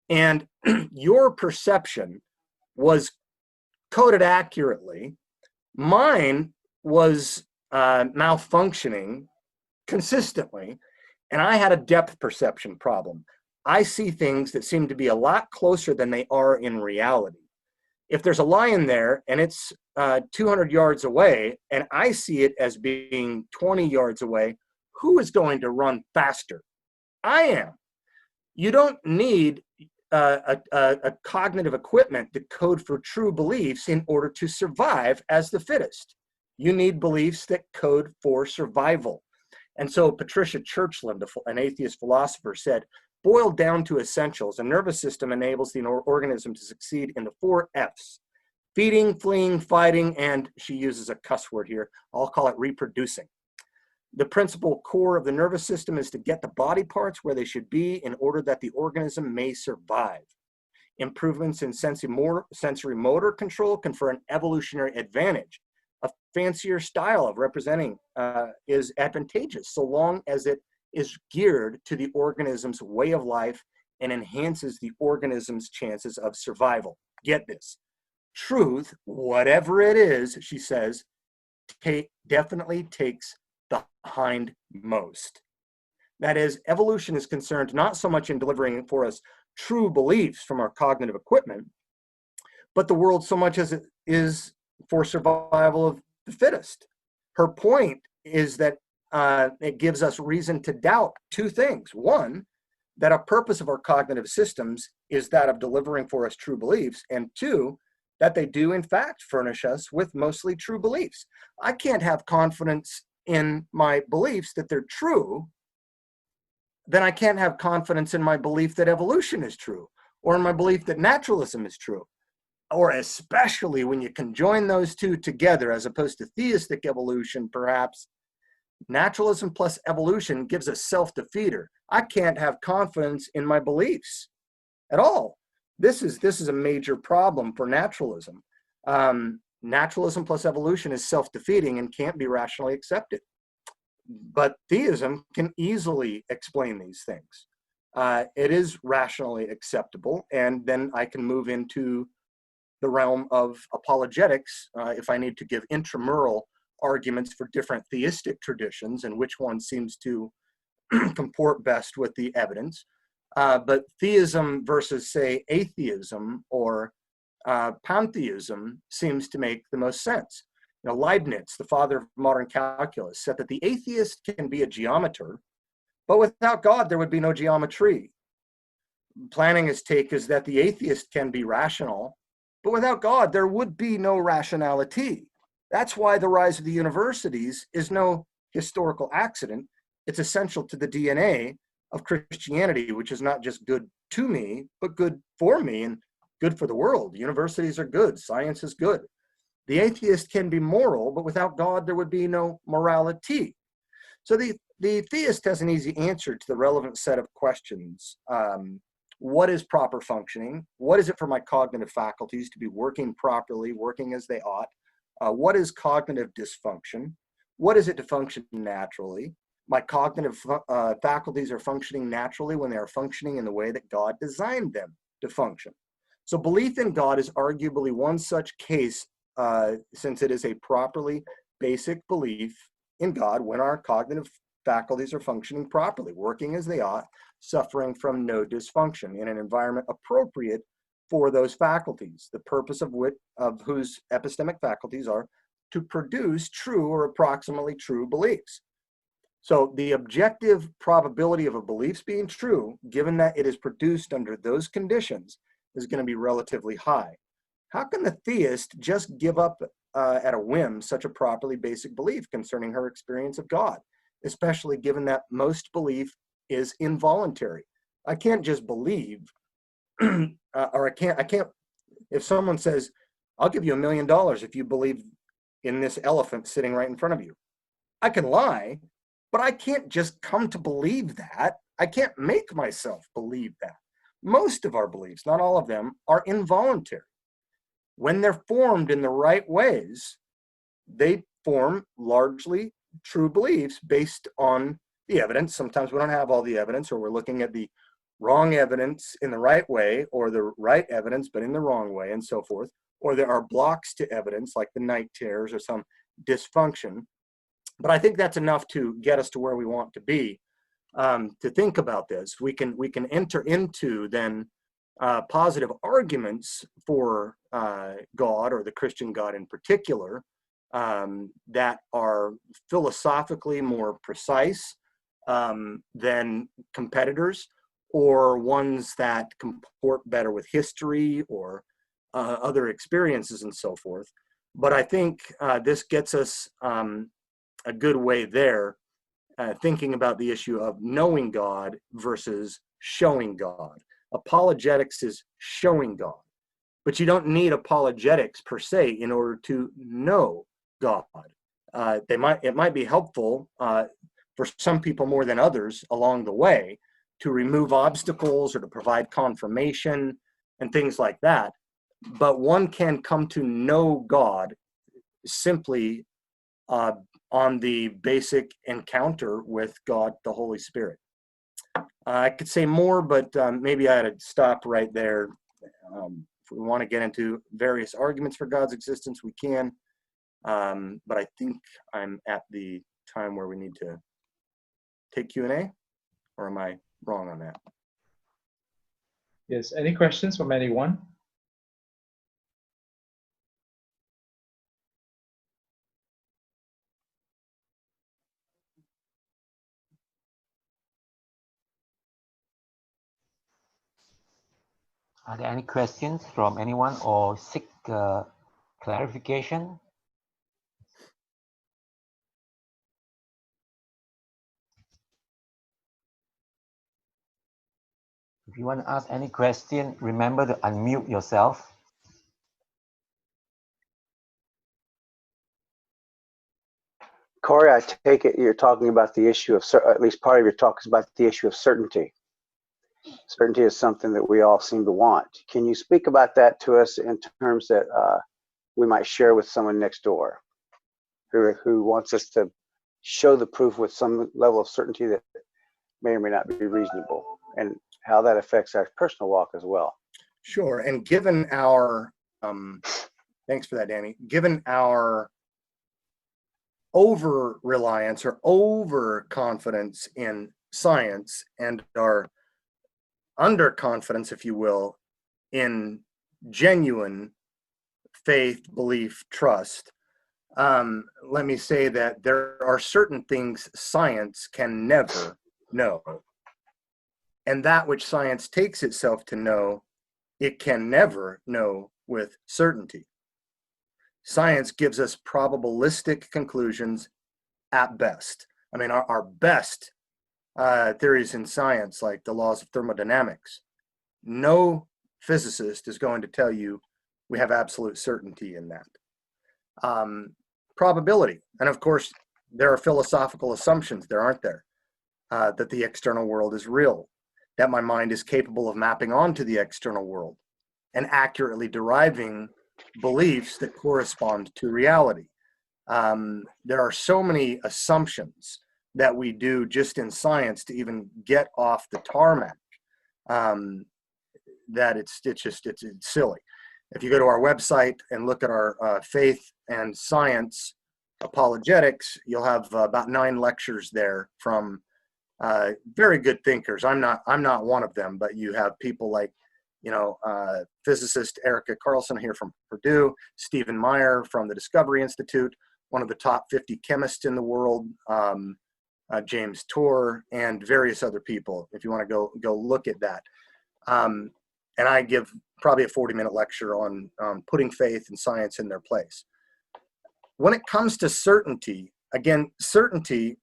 and your perception was coded accurately, mine was malfunctioning consistently, and I had a depth perception problem. I see things that seem to be a lot closer than they are in reality. If there's a lion there and it's 200 yards away and I see it as being 20 yards away, who is going to run faster? I am. You don't need a cognitive equipment to code for true beliefs in order to survive as the fittest. You need beliefs that code for survival. And so Patricia Churchland, an atheist philosopher, said, boiled down to essentials, a nervous system enables the organism to succeed in the 4 F's: feeding, fleeing, fighting, and she uses a cuss word here, I'll call it reproducing. The principal core of the nervous system is to get the body parts where they should be in order that the organism may survive. Improvements in sensory motor control confer an evolutionary advantage. A fancier style of representing is advantageous so long as it is geared to the organism's way of life and enhances the organism's chances of survival. Get this. Truth, whatever it is, she says, definitely takes the hindmost. That is, evolution is concerned not so much in delivering for us true beliefs from our cognitive equipment, but the world so much as it is for survival of the fittest. Her point is that it gives us reason to doubt 2 things. One, that a purpose of our cognitive systems is that of delivering for us true beliefs, and 2, that they do in fact furnish us with mostly true beliefs. I can't have confidence in my beliefs that they're true, then I can't have confidence in my belief that evolution is true, or in my belief that naturalism is true. Or especially when you conjoin those 2 together, as opposed to theistic evolution, perhaps, naturalism plus evolution gives a self-defeater. I can't have confidence in my beliefs at all. This is a major problem for naturalism. Naturalism plus evolution is self-defeating and can't be rationally accepted. But theism can easily explain these things. It is rationally acceptable, and then I can move into the realm of apologetics if I need to give intramural arguments for different theistic traditions and which one seems to comport best with the evidence. But theism versus, say, atheism or pantheism seems to make the most sense. You know, Leibniz, the father of modern calculus, said that the atheist can be a geometer, but without God, there would be no geometry. Plantinga's take is that the atheist can be rational, but without God, there would be no rationality. That's why the rise of the universities is no historical accident. It's essential to the DNA of Christianity, which is not just good to me, but good for me and good for the world. Universities are good. Science is good. The atheist can be moral, but without God, there would be no morality. So the theist has an easy answer to the relevant set of questions. What is proper functioning? What is it for my cognitive faculties to be working properly, working as they ought? What is cognitive dysfunction? What is it to function naturally? My cognitive faculties are functioning naturally when they are functioning in the way that God designed them to function. So belief in God is arguably one such case, since it is a properly basic belief in God when our cognitive faculties are functioning properly, working as they ought, suffering from no dysfunction in an environment appropriate for those faculties, the purpose of whose epistemic faculties are to produce true or approximately true beliefs. So the objective probability of a belief being true, given that it is produced under those conditions, is going to be relatively high. How can the theist just give up at a whim such a properly basic belief concerning her experience of God, especially given that most belief is involuntary? I can't just believe, or I can't, if someone says, I'll give you $1 million if you believe in this elephant sitting right in front of you. I can lie, but I can't just come to believe that. I can't make myself believe that. Most of our beliefs, not all of them, are involuntary. When they're formed in the right ways, they form largely true beliefs based on the evidence. Sometimes we don't have all the evidence, or we're looking at the wrong evidence in the right way, or the right evidence but in the wrong way, and so forth. Or there are blocks to evidence, like the night terrors or some dysfunction. But I think that's enough to get us to where we want to be. To think about this, we can enter into then positive arguments for God, or the Christian God in particular, that are philosophically more precise than competitors, or ones that comport better with history or other experiences and so forth. But I think this gets us a good way there, thinking about the issue of knowing God versus showing God. Apologetics is showing God, but you don't need apologetics per se in order to know God. It might be helpful for some people more than others along the way to remove obstacles or to provide confirmation and things like that. But one can come to know God simply on the basic encounter with God, the Holy Spirit. I could say more, but maybe I had to stop right there. If we want to get into various arguments for God's existence, we can. But I think I'm at the time where we need to take Q&A, or am I wrong on that? Yes, any questions from anyone? Are there any questions from anyone or seek clarification? If you want to ask any question, remember to unmute yourself. Corey, I take it you're talking about the issue of, at least part of your talk is about the issue of certainty. Certainty is something that we all seem to want. Can you speak about that to us in terms that we might share with someone next door who wants us to show the proof with some level of certainty that may or may not be reasonable, and how that affects our personal walk as well? Sure. And given our, thanks for that, Danny, given our over-reliance or overconfidence in science, and our underconfidence, if you will, in genuine faith, belief, trust, let me say that there are certain things science can never know. And that which science takes itself to know, it can never know with certainty. Science gives us probabilistic conclusions at best. I mean, our best theories in science, like the laws of thermodynamics, no physicist is going to tell you we have absolute certainty in that. Probability. And of course, there are philosophical assumptions, there aren't there, that the external world is real, that my mind is capable of mapping onto the external world and accurately deriving beliefs that correspond to reality. There are so many assumptions that we do just in science to even get off the tarmac, that it's silly. If you go to our website and look at our faith and science apologetics, you'll have about 9 lectures there from very good thinkers. I'm not one of them, but you have people like, physicist Erica Carlson here from Purdue, Stephen Meyer from the Discovery Institute, one of the top 50 chemists in the world, James Tour, and various other people, if you want to go look at that. And I give probably a 40-minute lecture on putting faith and science in their place. When it comes to certainty, again, certainty,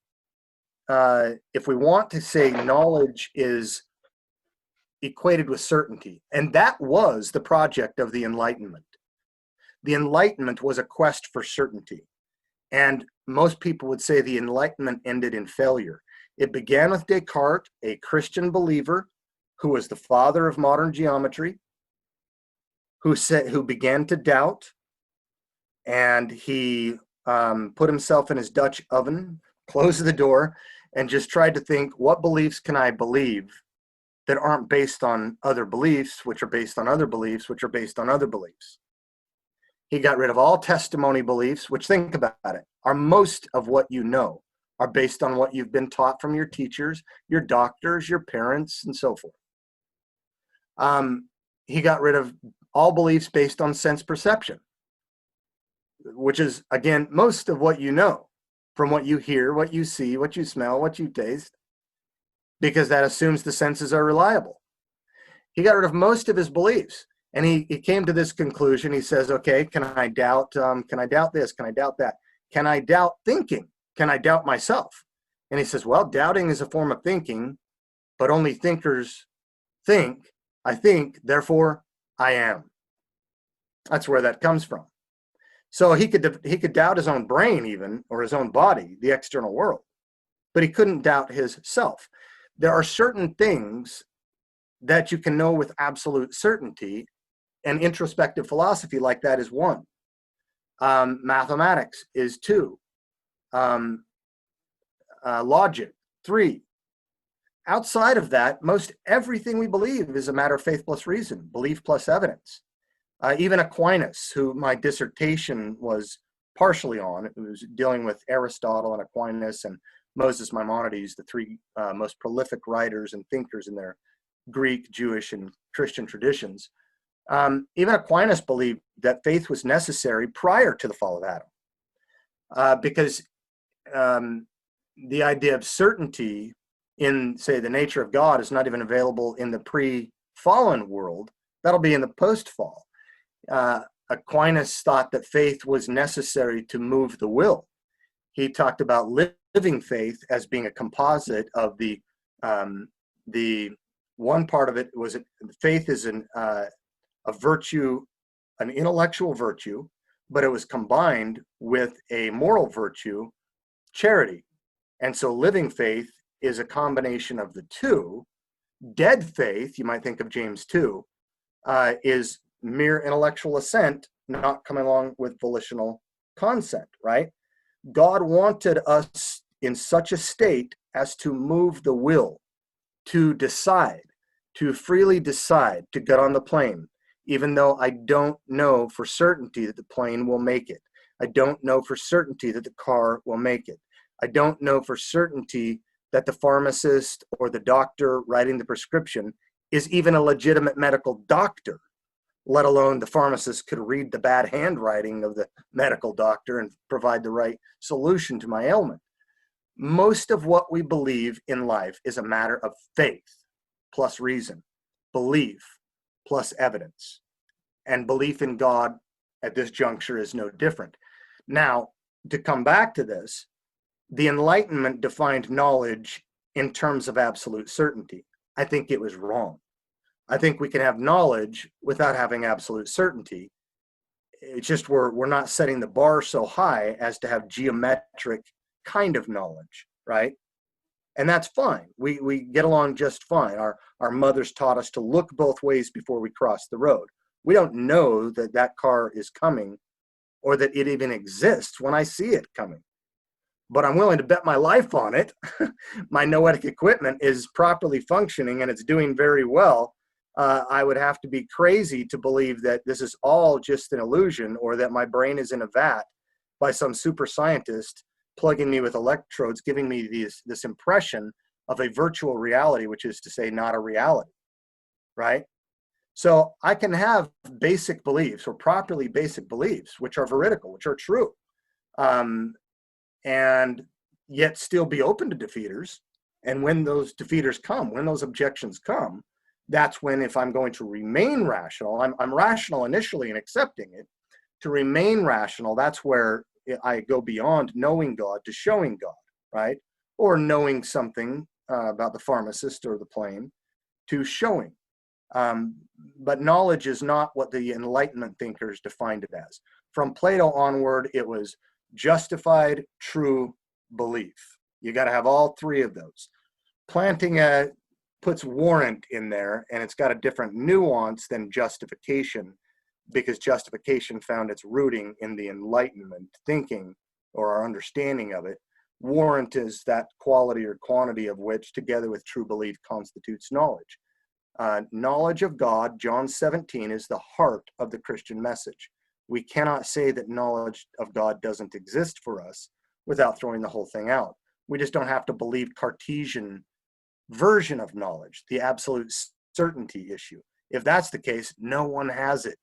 if we want to say knowledge is equated with certainty, and that was the project of the Enlightenment. The Enlightenment was a quest for certainty. And most people would say the Enlightenment ended in failure. It began with Descartes, a Christian believer who was the father of modern geometry, who began to doubt, and he put himself in his Dutch oven, closed the door, and just tried to think, what beliefs can I believe that aren't based on other beliefs, which are based on other beliefs, which are based on other beliefs? He got rid of all testimony beliefs, which, think about it, are most of what you know, are based on what you've been taught from your teachers, your doctors, your parents, and so forth. He got rid of all beliefs based on sense perception, which is, again, most of what you know from what you hear, what you see, what you smell, what you taste, because that assumes the senses are reliable. He got rid of most of his beliefs. And he came to this conclusion. He says, okay, can I doubt this? Can I doubt that? Can I doubt thinking? Can I doubt myself? And he says, well, doubting is a form of thinking, but only thinkers think. I think, therefore I am. That's where that comes from. So he could doubt his own brain even, or his own body, the external world, but he couldn't doubt his self. There are certain things that you can know with absolute certainty, and introspective philosophy like that is one. Mathematics is two. Logic, three. Outside of that, most everything we believe is a matter of faith plus reason, belief plus evidence. Even Aquinas, who my dissertation was partially on, it was dealing with Aristotle and Aquinas and Moses Maimonides, the three most prolific writers and thinkers in their Greek, Jewish, and Christian traditions. Even Aquinas believed that faith was necessary prior to the fall of Adam, because the idea of certainty in, say, the nature of God is not even available in the pre-fallen world. That'll be in the post-fall. Aquinas thought that faith was necessary to move the will. He talked about living faith as being a composite of the one part of it was faith is a virtue, an intellectual virtue, but it was combined with a moral virtue, charity. And so living faith is a combination of the two. Dead faith, you might think of James 2, is mere intellectual assent, not coming along with volitional consent, right? God wanted us in such a state as to move the will, to decide, to freely decide to get on the plane, even though I don't know for certainty that the plane will make it. I don't know for certainty that the car will make it. I don't know for certainty that the pharmacist or the doctor writing the prescription is even a legitimate medical doctor, let alone the pharmacist could read the bad handwriting of the medical doctor and provide the right solution to my ailment. Most of what we believe in life is a matter of faith plus reason, belief plus evidence. And belief in God at this juncture is no different. Now, to come back to this, the Enlightenment defined knowledge in terms of absolute certainty. I think it was wrong. I think we can have knowledge without having absolute certainty. It's just we're not setting the bar so high as to have geometric kind of knowledge, right? And that's fine. We get along just fine. Our mothers taught us to look both ways before we cross the road. We don't know that that car is coming or that it even exists when I see it coming. But I'm willing to bet my life on it. My noetic equipment is properly functioning and it's doing very well. I would have to be crazy to believe that this is all just an illusion or that my brain is in a vat by some super scientist plugging me with electrodes, giving me this impression of a virtual reality, which is to say not a reality, right? So I can have basic beliefs or properly basic beliefs, which are veridical, which are true. And yet still be open to defeaters. And when those defeaters come, when those objections come, that's when, if I'm going to remain rational, I'm rational initially in accepting it. To remain rational, that's where I go beyond knowing God to showing God, right? Or knowing something about the pharmacist or the plane to showing. But knowledge is not what the Enlightenment thinkers defined it as. From Plato onward, it was justified, true belief. You got to have all three of those. Planting puts warrant in there, and it's got a different nuance than justification, because justification found its rooting in the Enlightenment thinking or our understanding of it. Warrant is that quality or quantity of which, together with true belief, constitutes knowledge. Knowledge of God, John 17, is the heart of the Christian message. We cannot say that knowledge of God doesn't exist for us without throwing the whole thing out. We just don't have to believe Cartesian version of knowledge, the absolute certainty issue. If that's the case, no one has it.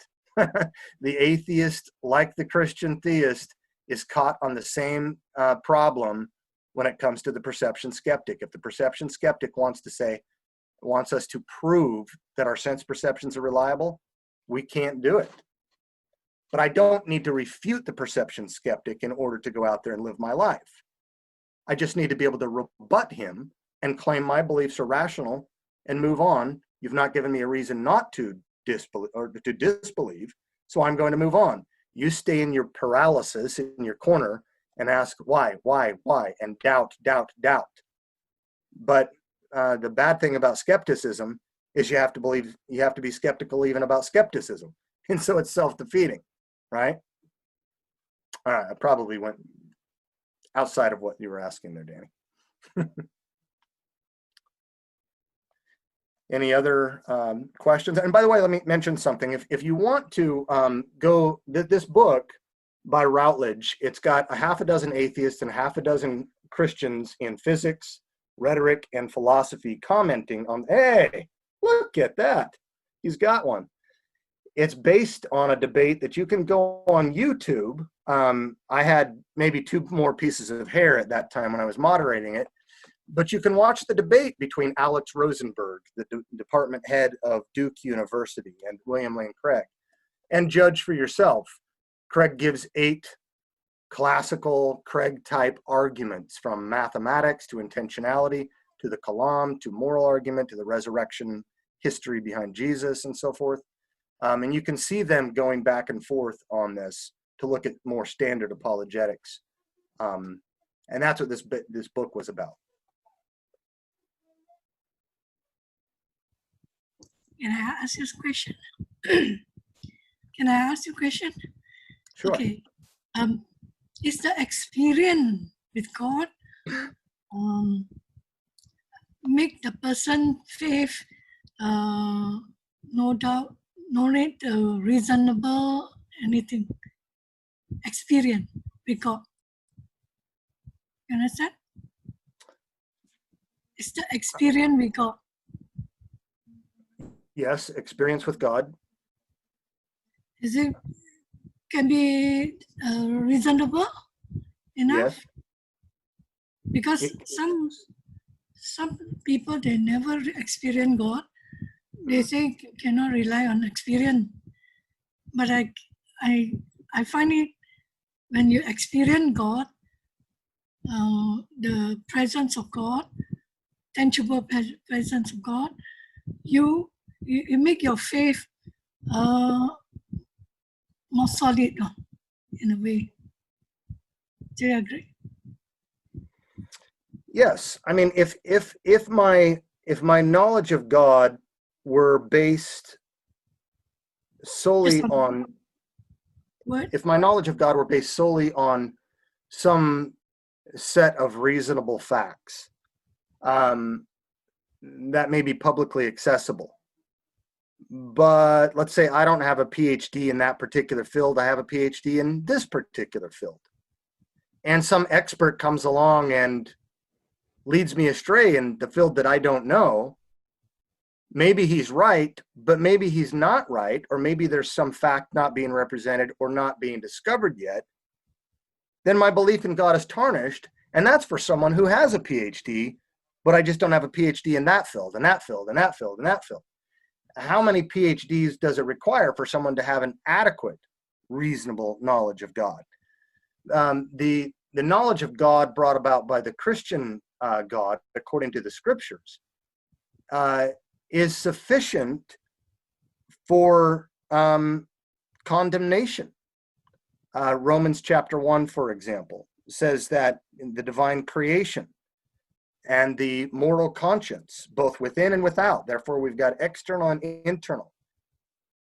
The atheist, like the Christian theist, is caught on the same problem when it comes to the perception skeptic. If the perception skeptic wants us to prove that our sense perceptions are reliable, we can't do it. But I don't need to refute the perception skeptic in order to go out there and live my life. I just need to be able to rebut him and claim my beliefs are rational and move on. You've not given me a reason not to disbelieve, so I'm going to move on. You stay in your paralysis in your corner and ask why, and doubt. But the bad thing about skepticism is you have to be skeptical even about skepticism. And so it's self-defeating, right? All right, I probably went outside of what you were asking there, Danny. Any other questions? And by the way, let me mention something. If you want to go, this book by Routledge, it's got a half a dozen atheists and half a dozen Christians in physics, rhetoric, and philosophy commenting on, hey, look at that. He's got one. It's based on a debate that you can go on YouTube. I had maybe 2 more pieces of hair at that time when I was moderating it. But you can watch the debate between Alex Rosenberg, the department head of Duke University, and William Lane Craig, and judge for yourself. Craig gives 8 classical Craig-type arguments, from mathematics to intentionality to the Kalam to moral argument to the resurrection history behind Jesus and so forth. And you can see them going back and forth on this to look at more standard apologetics. And that's what this book was about. Can I ask you a question? Can I ask you a question? Sure. Okay. Is the experience with God make the person faith no doubt, no need reasonable anything? Experience with God. You understand? It's the experience with God. Yes, experience with God. Is it can be reasonable enough? Yes. Because some people, they never experience God. They say cannot rely on experience. But I find it, when you experience God, the presence of God, tangible presence of God, you make your faith more solid, in a way. Do you agree? Yes. I mean, if my knowledge of God were based solely on, What? if my knowledge of God were based solely on some set of reasonable facts, that may be publicly accessible. But let's say I don't have a PhD in that particular field. I have a PhD in this particular field. And some expert comes along and leads me astray in the field that I don't know. Maybe he's right, but maybe he's not right, or maybe there's some fact not being represented or not being discovered yet. Then my belief in God is tarnished, And that's for someone who has a PhD, but I just don't have a PhD in that field, and that field, and that field, and that field. How many PhDs does it require for someone to have an adequate, reasonable knowledge of God? The knowledge of God brought about by the Christian God, according to the scriptures, is sufficient for condemnation. Romans chapter 1, for example, says that in the divine creation and the moral conscience, both within and without, therefore we've got external and internal,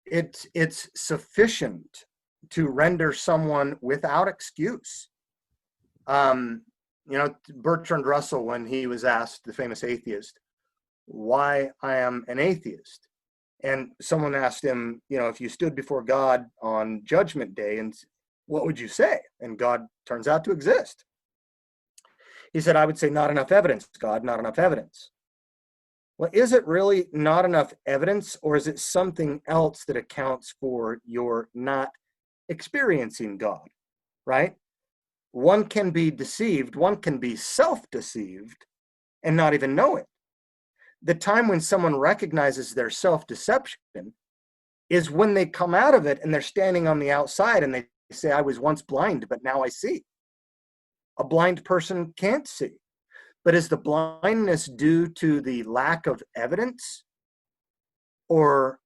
it's sufficient to render someone without excuse. Bertrand Russell, when he was asked, the famous atheist, why I am an atheist, and someone asked him, if you stood before God on Judgment Day, and what would you say? And God turns out to exist. He said, I would say, not enough evidence, God, not enough evidence. Well, is it really not enough evidence, or is it something else that accounts for your not experiencing God, right? One can be deceived, one can be self-deceived and not even know it. The time when someone recognizes their self-deception is when they come out of it and they're standing on the outside and they say, I was once blind, but now I see. A blind person can't see. But is the blindness due to the lack of evidence or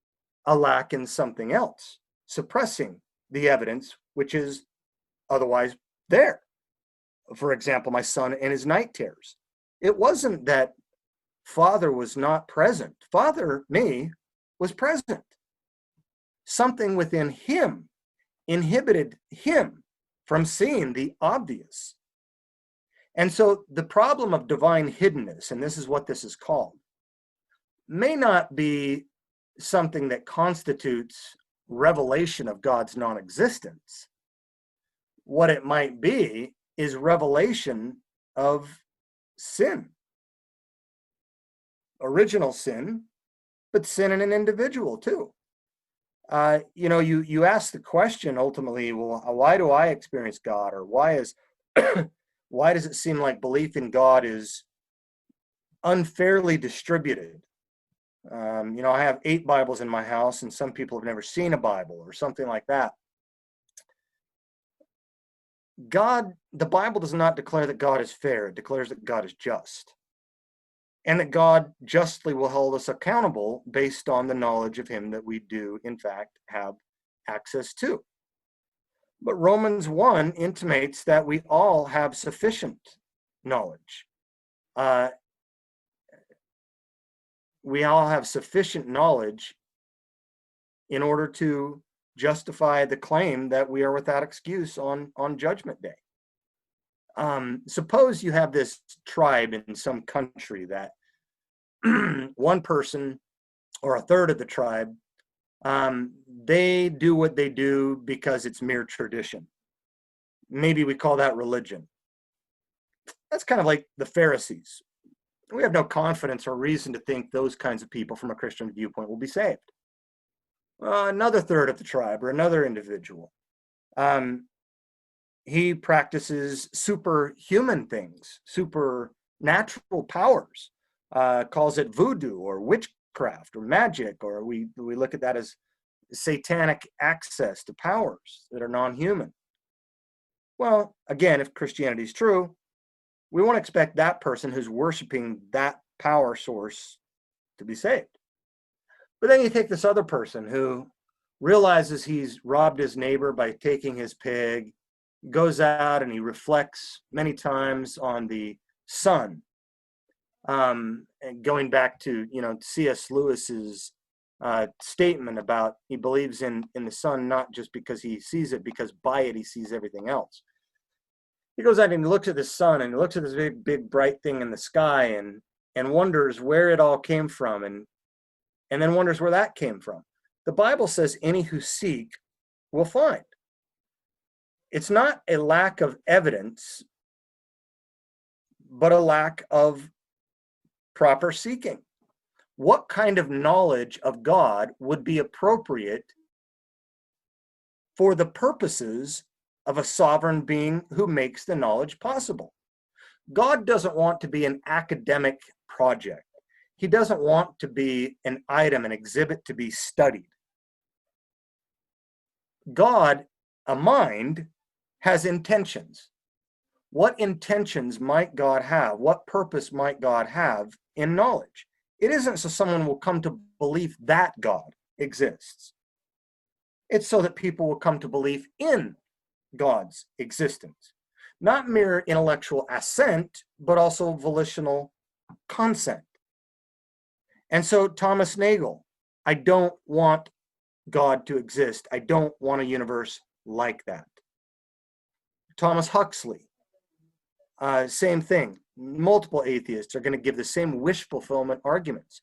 a lack in something else, suppressing the evidence which is otherwise there? For example, my son and his night terrors. It wasn't that Father was not present. Father, me, was present. Something within him inhibited him from seeing the obvious. And so the problem of divine hiddenness, and this is what this is called, may not be something that constitutes revelation of God's non-existence. What it might be is revelation of sin. Original sin, but sin in an individual too. You ask the question ultimately, well, why do I experience God? Or why does it seem like belief in God is unfairly distributed? I have 8 Bibles in my house, and some people have never seen a Bible or something like that. The Bible does not declare that God is fair. It declares that God is just, and that God justly will hold us accountable based on the knowledge of him that we do, in fact, have access to. But Romans 1 intimates that we all have sufficient knowledge. We all have sufficient knowledge in order to justify the claim that we are without excuse on Judgment Day. Suppose you have this tribe in some country that one person or a third of the tribe, they do what they do because it's mere tradition. Maybe we call that religion. That's kind of like the Pharisees. We have no confidence or reason to think those kinds of people from a Christian viewpoint will be saved. Another third of the tribe or another individual, he practices superhuman things, supernatural powers, calls it voodoo or witchcraft or magic, or we look at that as satanic access to powers that are non-human. Well, again, if Christianity is true, we won't expect that person who's worshiping that power source to be saved. But then you take this other person who realizes he's robbed his neighbor by taking his pig, goes out and he reflects many times on the sun. And going back to C.S. Lewis's statement about he believes in the sun not just because he sees it, because by it he sees everything else. He goes out and he looks at the sun and he looks at this big bright thing in the sky and wonders where it all came from, and then wonders where that came from. The Bible says any who seek will find. It's not a lack of evidence, but a lack of proper seeking. What kind of knowledge of God would be appropriate for the purposes of a sovereign being who makes the knowledge possible? God doesn't want to be an academic project. He doesn't want to be an item, an exhibit to be studied. God, a mind, has intentions. What intentions might God have? What purpose might God have in knowledge? It isn't so someone will come to believe that God exists. It's so that people will come to believe in God's existence. Not mere intellectual assent, but also volitional consent. And so Thomas Nagel, I don't want God to exist. I don't want a universe like that. Thomas Huxley, same thing. Multiple atheists are going to give the same wish fulfillment arguments.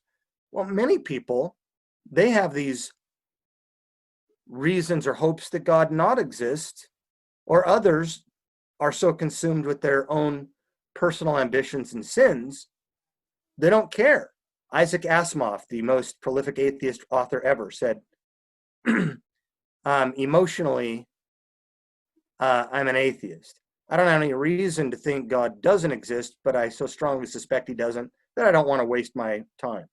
Well, many people, they have these reasons or hopes that God not exist, or others are so consumed with their own personal ambitions and sins, they don't care. Isaac Asimov, the most prolific atheist author ever, said, emotionally, I'm an atheist. I don't have any reason to think God doesn't exist, but I so strongly suspect he doesn't that I don't want to waste my time.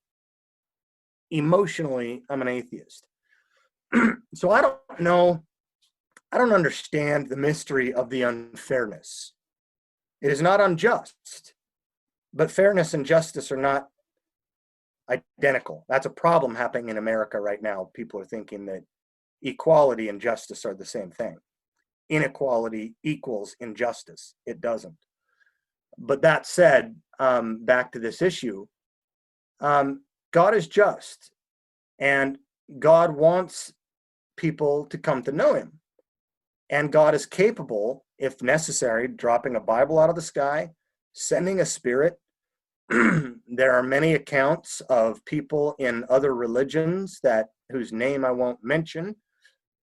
Emotionally, I'm an atheist. So I don't know, I don't understand the mystery of the unfairness. It is not unjust, but fairness and justice are not identical. That's a problem happening in America right now. People are thinking that equality and justice are the same thing. Inequality equals injustice. It doesn't. But that said, back to this issue, God is just, and God wants people to come to know him. And God is capable, if necessary, dropping a Bible out of the sky, sending a spirit. There are many accounts of people in other religions whose name I won't mention,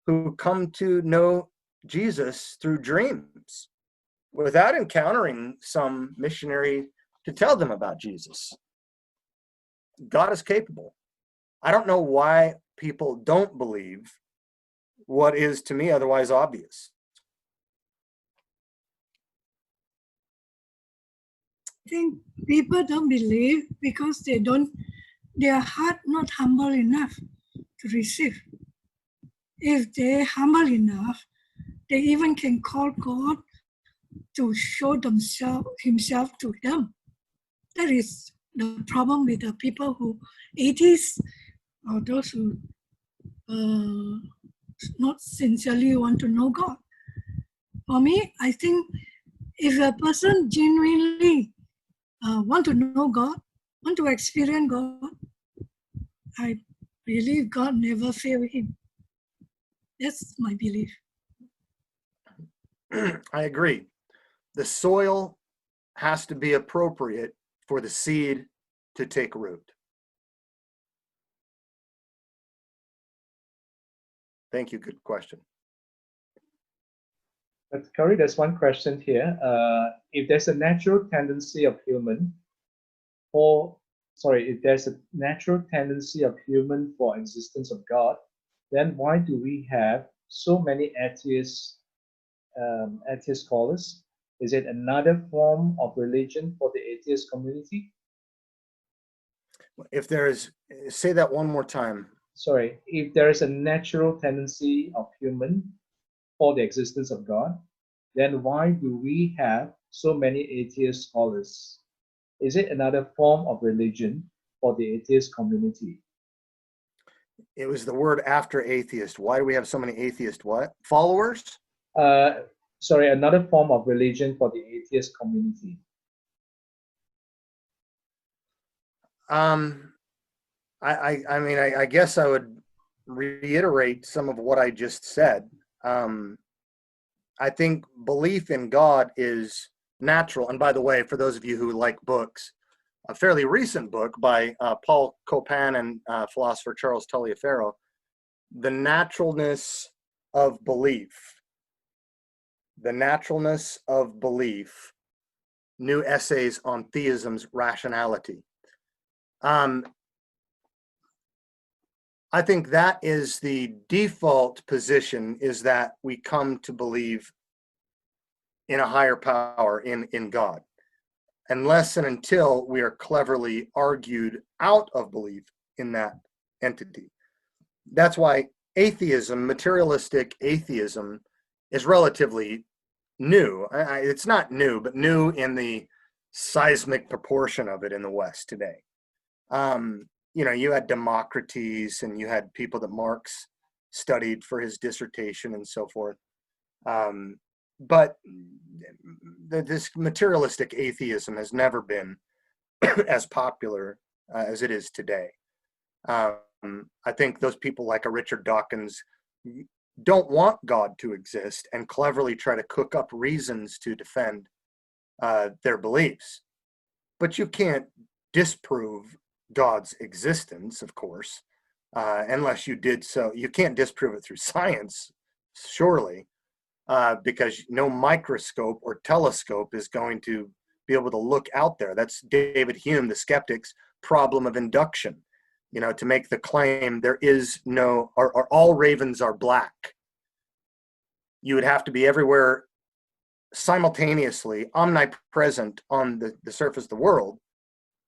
who come to know Jesus through dreams without encountering some missionary to tell them about Jesus. God is capable. I don't know why people don't believe what is to me otherwise obvious. I think people don't believe because their heart not humble enough to receive. If they're humble enough, they even can call God to show himself to them. That is the problem with the people who atheists or those who not sincerely want to know God. For me, I think if a person genuinely want to know God, want to experience God, I believe God never failed him. That's my belief. I agree. The soil has to be appropriate for the seed to take root. Thank you. Good question. But Corey, there's one question here. If there's a natural tendency of human if there's a natural tendency of human for existence of God, then why do we have so many atheist scholars? Is it another form of religion for the atheist community? If there is, say that one more time. Sorry, if there is a natural tendency of human for the existence of God, then why do we have so many atheist scholars? Is it another form of religion for the atheist community? It was the word after atheist. Why do we have so many atheist followers? Another form of religion for the atheist community. I guess I would reiterate some of what I just said. I think belief in God is natural. And by the way, for those of you who like books, a fairly recent book by Paul Copan and philosopher Charles Taliaferro, The Naturalness of Belief. The Naturalness of Belief, New Essays on Theism's Rationality. I think that is the default position, is that we come to believe in a higher power, in God. unless and until we are cleverly argued out of belief in that entity. That's why atheism, materialistic atheism, is relatively new. It's not new, but new in the seismic proportion of it in the West today. You had Democritus, and you had people that Marx studied for his dissertation and so forth. But this materialistic atheism has never been as popular as it is today. I think those people like a Richard Dawkins don't want God to exist and cleverly try to cook up reasons to defend their beliefs. But you can't disprove God's existence, of course, unless you did so. You can't disprove it through science, surely, because no microscope or telescope is going to be able to look out there. That's David Hume, the skeptic's problem of induction. To make the claim there is no, or all ravens are black. You would have to be everywhere simultaneously, omnipresent on the surface of the world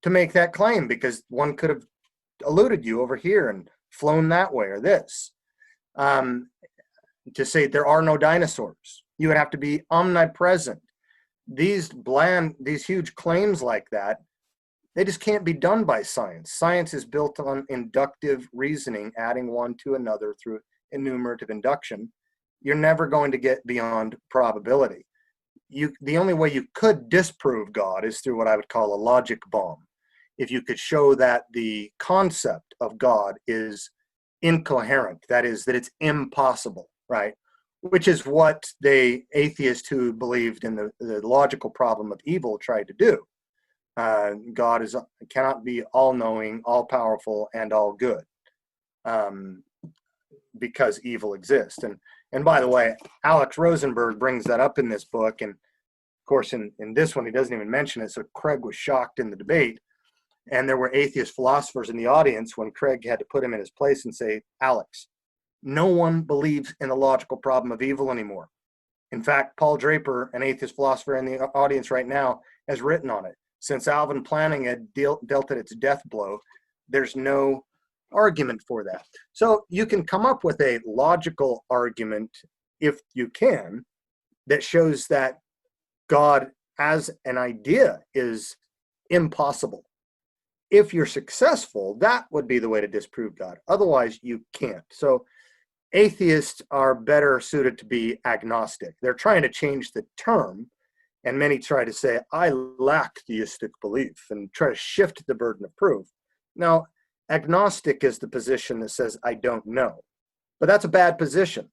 to make that claim, because one could have eluded you over here and flown that way or this. To say there are no dinosaurs, you would have to be omnipresent. These huge claims like that, they just can't be done by science. Science is built on inductive reasoning, adding one to another through enumerative induction. You're never going to get beyond probability. The only way you could disprove God is through what I would call a logic bomb. If you could show that the concept of God is incoherent, that is, that it's impossible, right? Which is what the atheist who believed in the logical problem of evil tried to do. God cannot be all-knowing, all-powerful, and all good, because evil exists. And by the way, Alex Rosenberg brings that up in this book, and of course in this one he doesn't even mention it, so Craig was shocked in the debate, and there were atheist philosophers in the audience when Craig had to put him in his place and say, Alex, no one believes in the logical problem of evil anymore. In fact, Paul Draper, an atheist philosopher in the audience right now, has written on it. Since Alvin Planting had dealt it its death blow, there's no argument for that. So you can come up with a logical argument, if you can, that shows that God as an idea is impossible. If you're successful, that would be the way to disprove God. Otherwise, you can't. So atheists are better suited to be agnostic. They're trying to change the term, and many try to say, I lack theistic belief, and try to shift the burden of proof. Now, agnostic is the position that says, I don't know. But that's a bad position.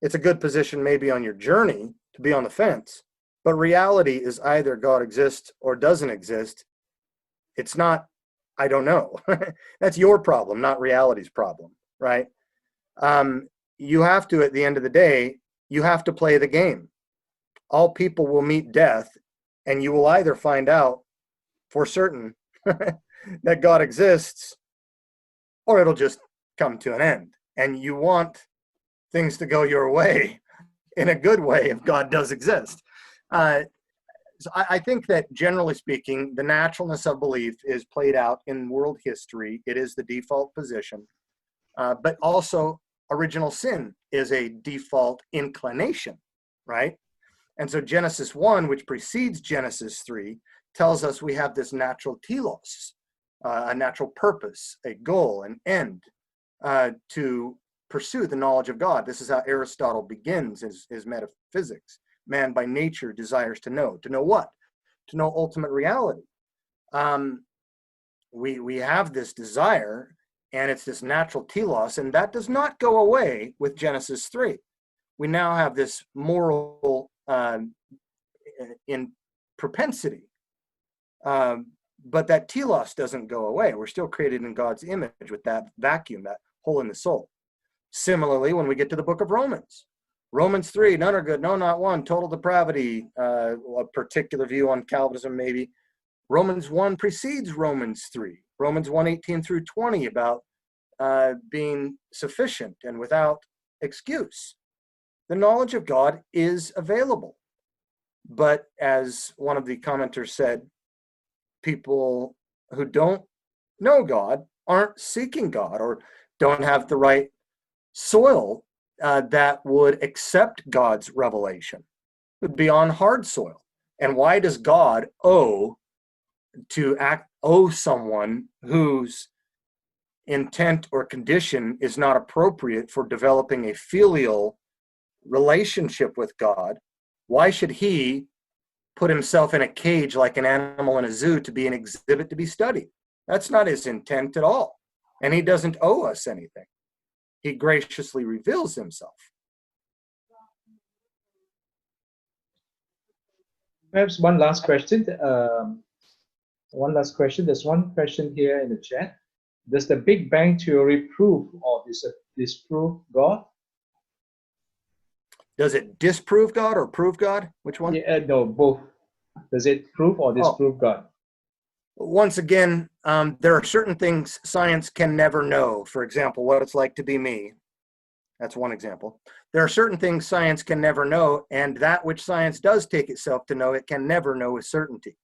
It's a good position maybe on your journey to be on the fence. But reality is either God exists or doesn't exist. It's not, I don't know. That's your problem, not reality's problem, right? You have to, at the end of the day, you have to play the game. All people will meet death, and you will either find out for certain that God exists, or it'll just come to an end. And you want things to go your way in a good way if God does exist. So I think that generally speaking, the naturalness of belief is played out in world history. It is the default position, but also original sin is a default inclination, right? And so Genesis 1, which precedes Genesis 3, tells us we have this natural telos, a natural purpose, a goal, an end, to pursue the knowledge of God. This is how Aristotle begins his metaphysics. Man by nature desires to know. To know what? To know ultimate reality. We have this desire, and it's this natural telos, and that does not go away with Genesis 3. We now have this moral in propensity, but that telos doesn't go away. We're still created in God's image with that vacuum, that hole in the soul. Similarly, when we get to the book of Romans 3, none are good, no, not one, total depravity, a particular view on Calvinism maybe. Romans 1 precedes Romans 3. Romans 1:18 through 20 about being sufficient and without excuse. The knowledge of God is available. But as one of the commenters said, people who don't know God aren't seeking God or don't have the right soil that would accept God's revelation. It would be on hard soil. And why does God owe someone whose intent or condition is not appropriate for developing a filial relationship with God? Why should he put himself in a cage like an animal in a zoo to be an exhibit to be studied? That's not his intent at all. And he doesn't owe us anything. He graciously reveals himself. Perhaps one last question. One last question. There's one question here in the chat. Does the Big Bang Theory prove or disprove God? Does it disprove God or prove God? Which one? Yeah, no, both. Does it prove or disprove God? Once again, there are certain things science can never know. For example, what it's like to be me. That's one example. There are certain things science can never know, and that which science does take itself to know, it can never know with certainty.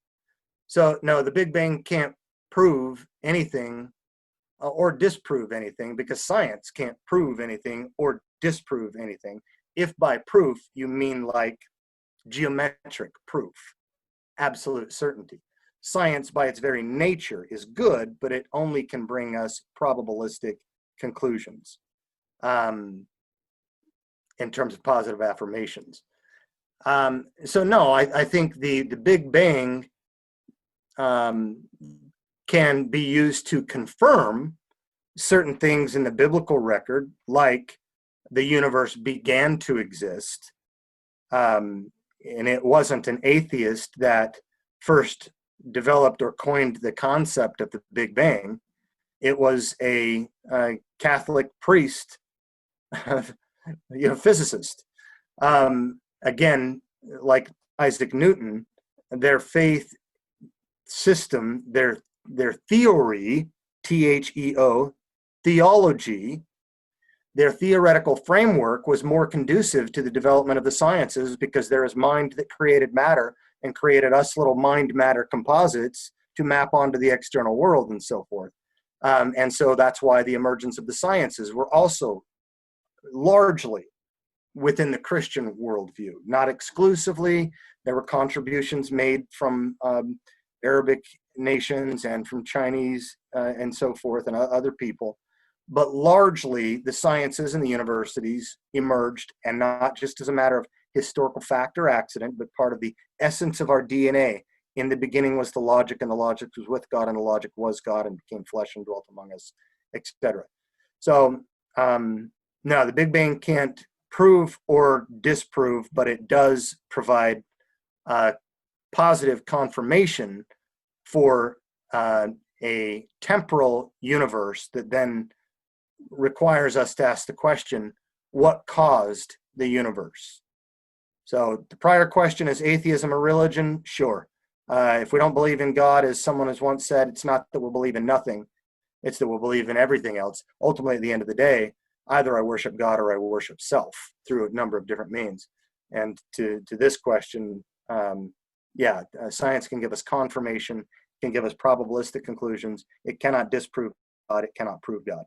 So no, the Big Bang can't prove anything or disprove anything, because science can't prove anything or disprove anything. If by proof you mean like geometric proof, absolute certainty. Science by its very nature is good, but it only can bring us probabilistic conclusions in terms of positive affirmations. So no, I think the Big Bang can be used to confirm certain things in the biblical record, like the universe began to exist. And it wasn't an atheist that first developed or coined the concept of the Big Bang. It was a Catholic priest, physicist. Again, like Isaac Newton, their faith system, their theory, THEO, theology, their theoretical framework was more conducive to the development of the sciences, because there is mind that created matter and created us little mind-matter composites to map onto the external world and so forth. And so that's why the emergence of the sciences were also largely within the Christian worldview, not exclusively. There were contributions made from Arabic nations and from Chinese and so forth and other people. But largely, the sciences and the universities emerged, and not just as a matter of historical fact or accident, but part of the essence of our DNA. In the beginning was the logic, and the logic was with God, and the logic was God and became flesh and dwelt among us, etc. So, no, the Big Bang can't prove or disprove, but it does provide positive confirmation for a temporal universe that then requires us to ask the question, what caused the universe? So the prior question, is atheism a religion? Sure. If we don't believe in God, as someone has once said, it's not that we'll believe in nothing, it's that we'll believe in everything else. Ultimately, at the end of the day, either I worship God or I will worship self through a number of different means. And to this question, science can give us confirmation, can give us probabilistic conclusions. It cannot disprove God, it cannot prove God.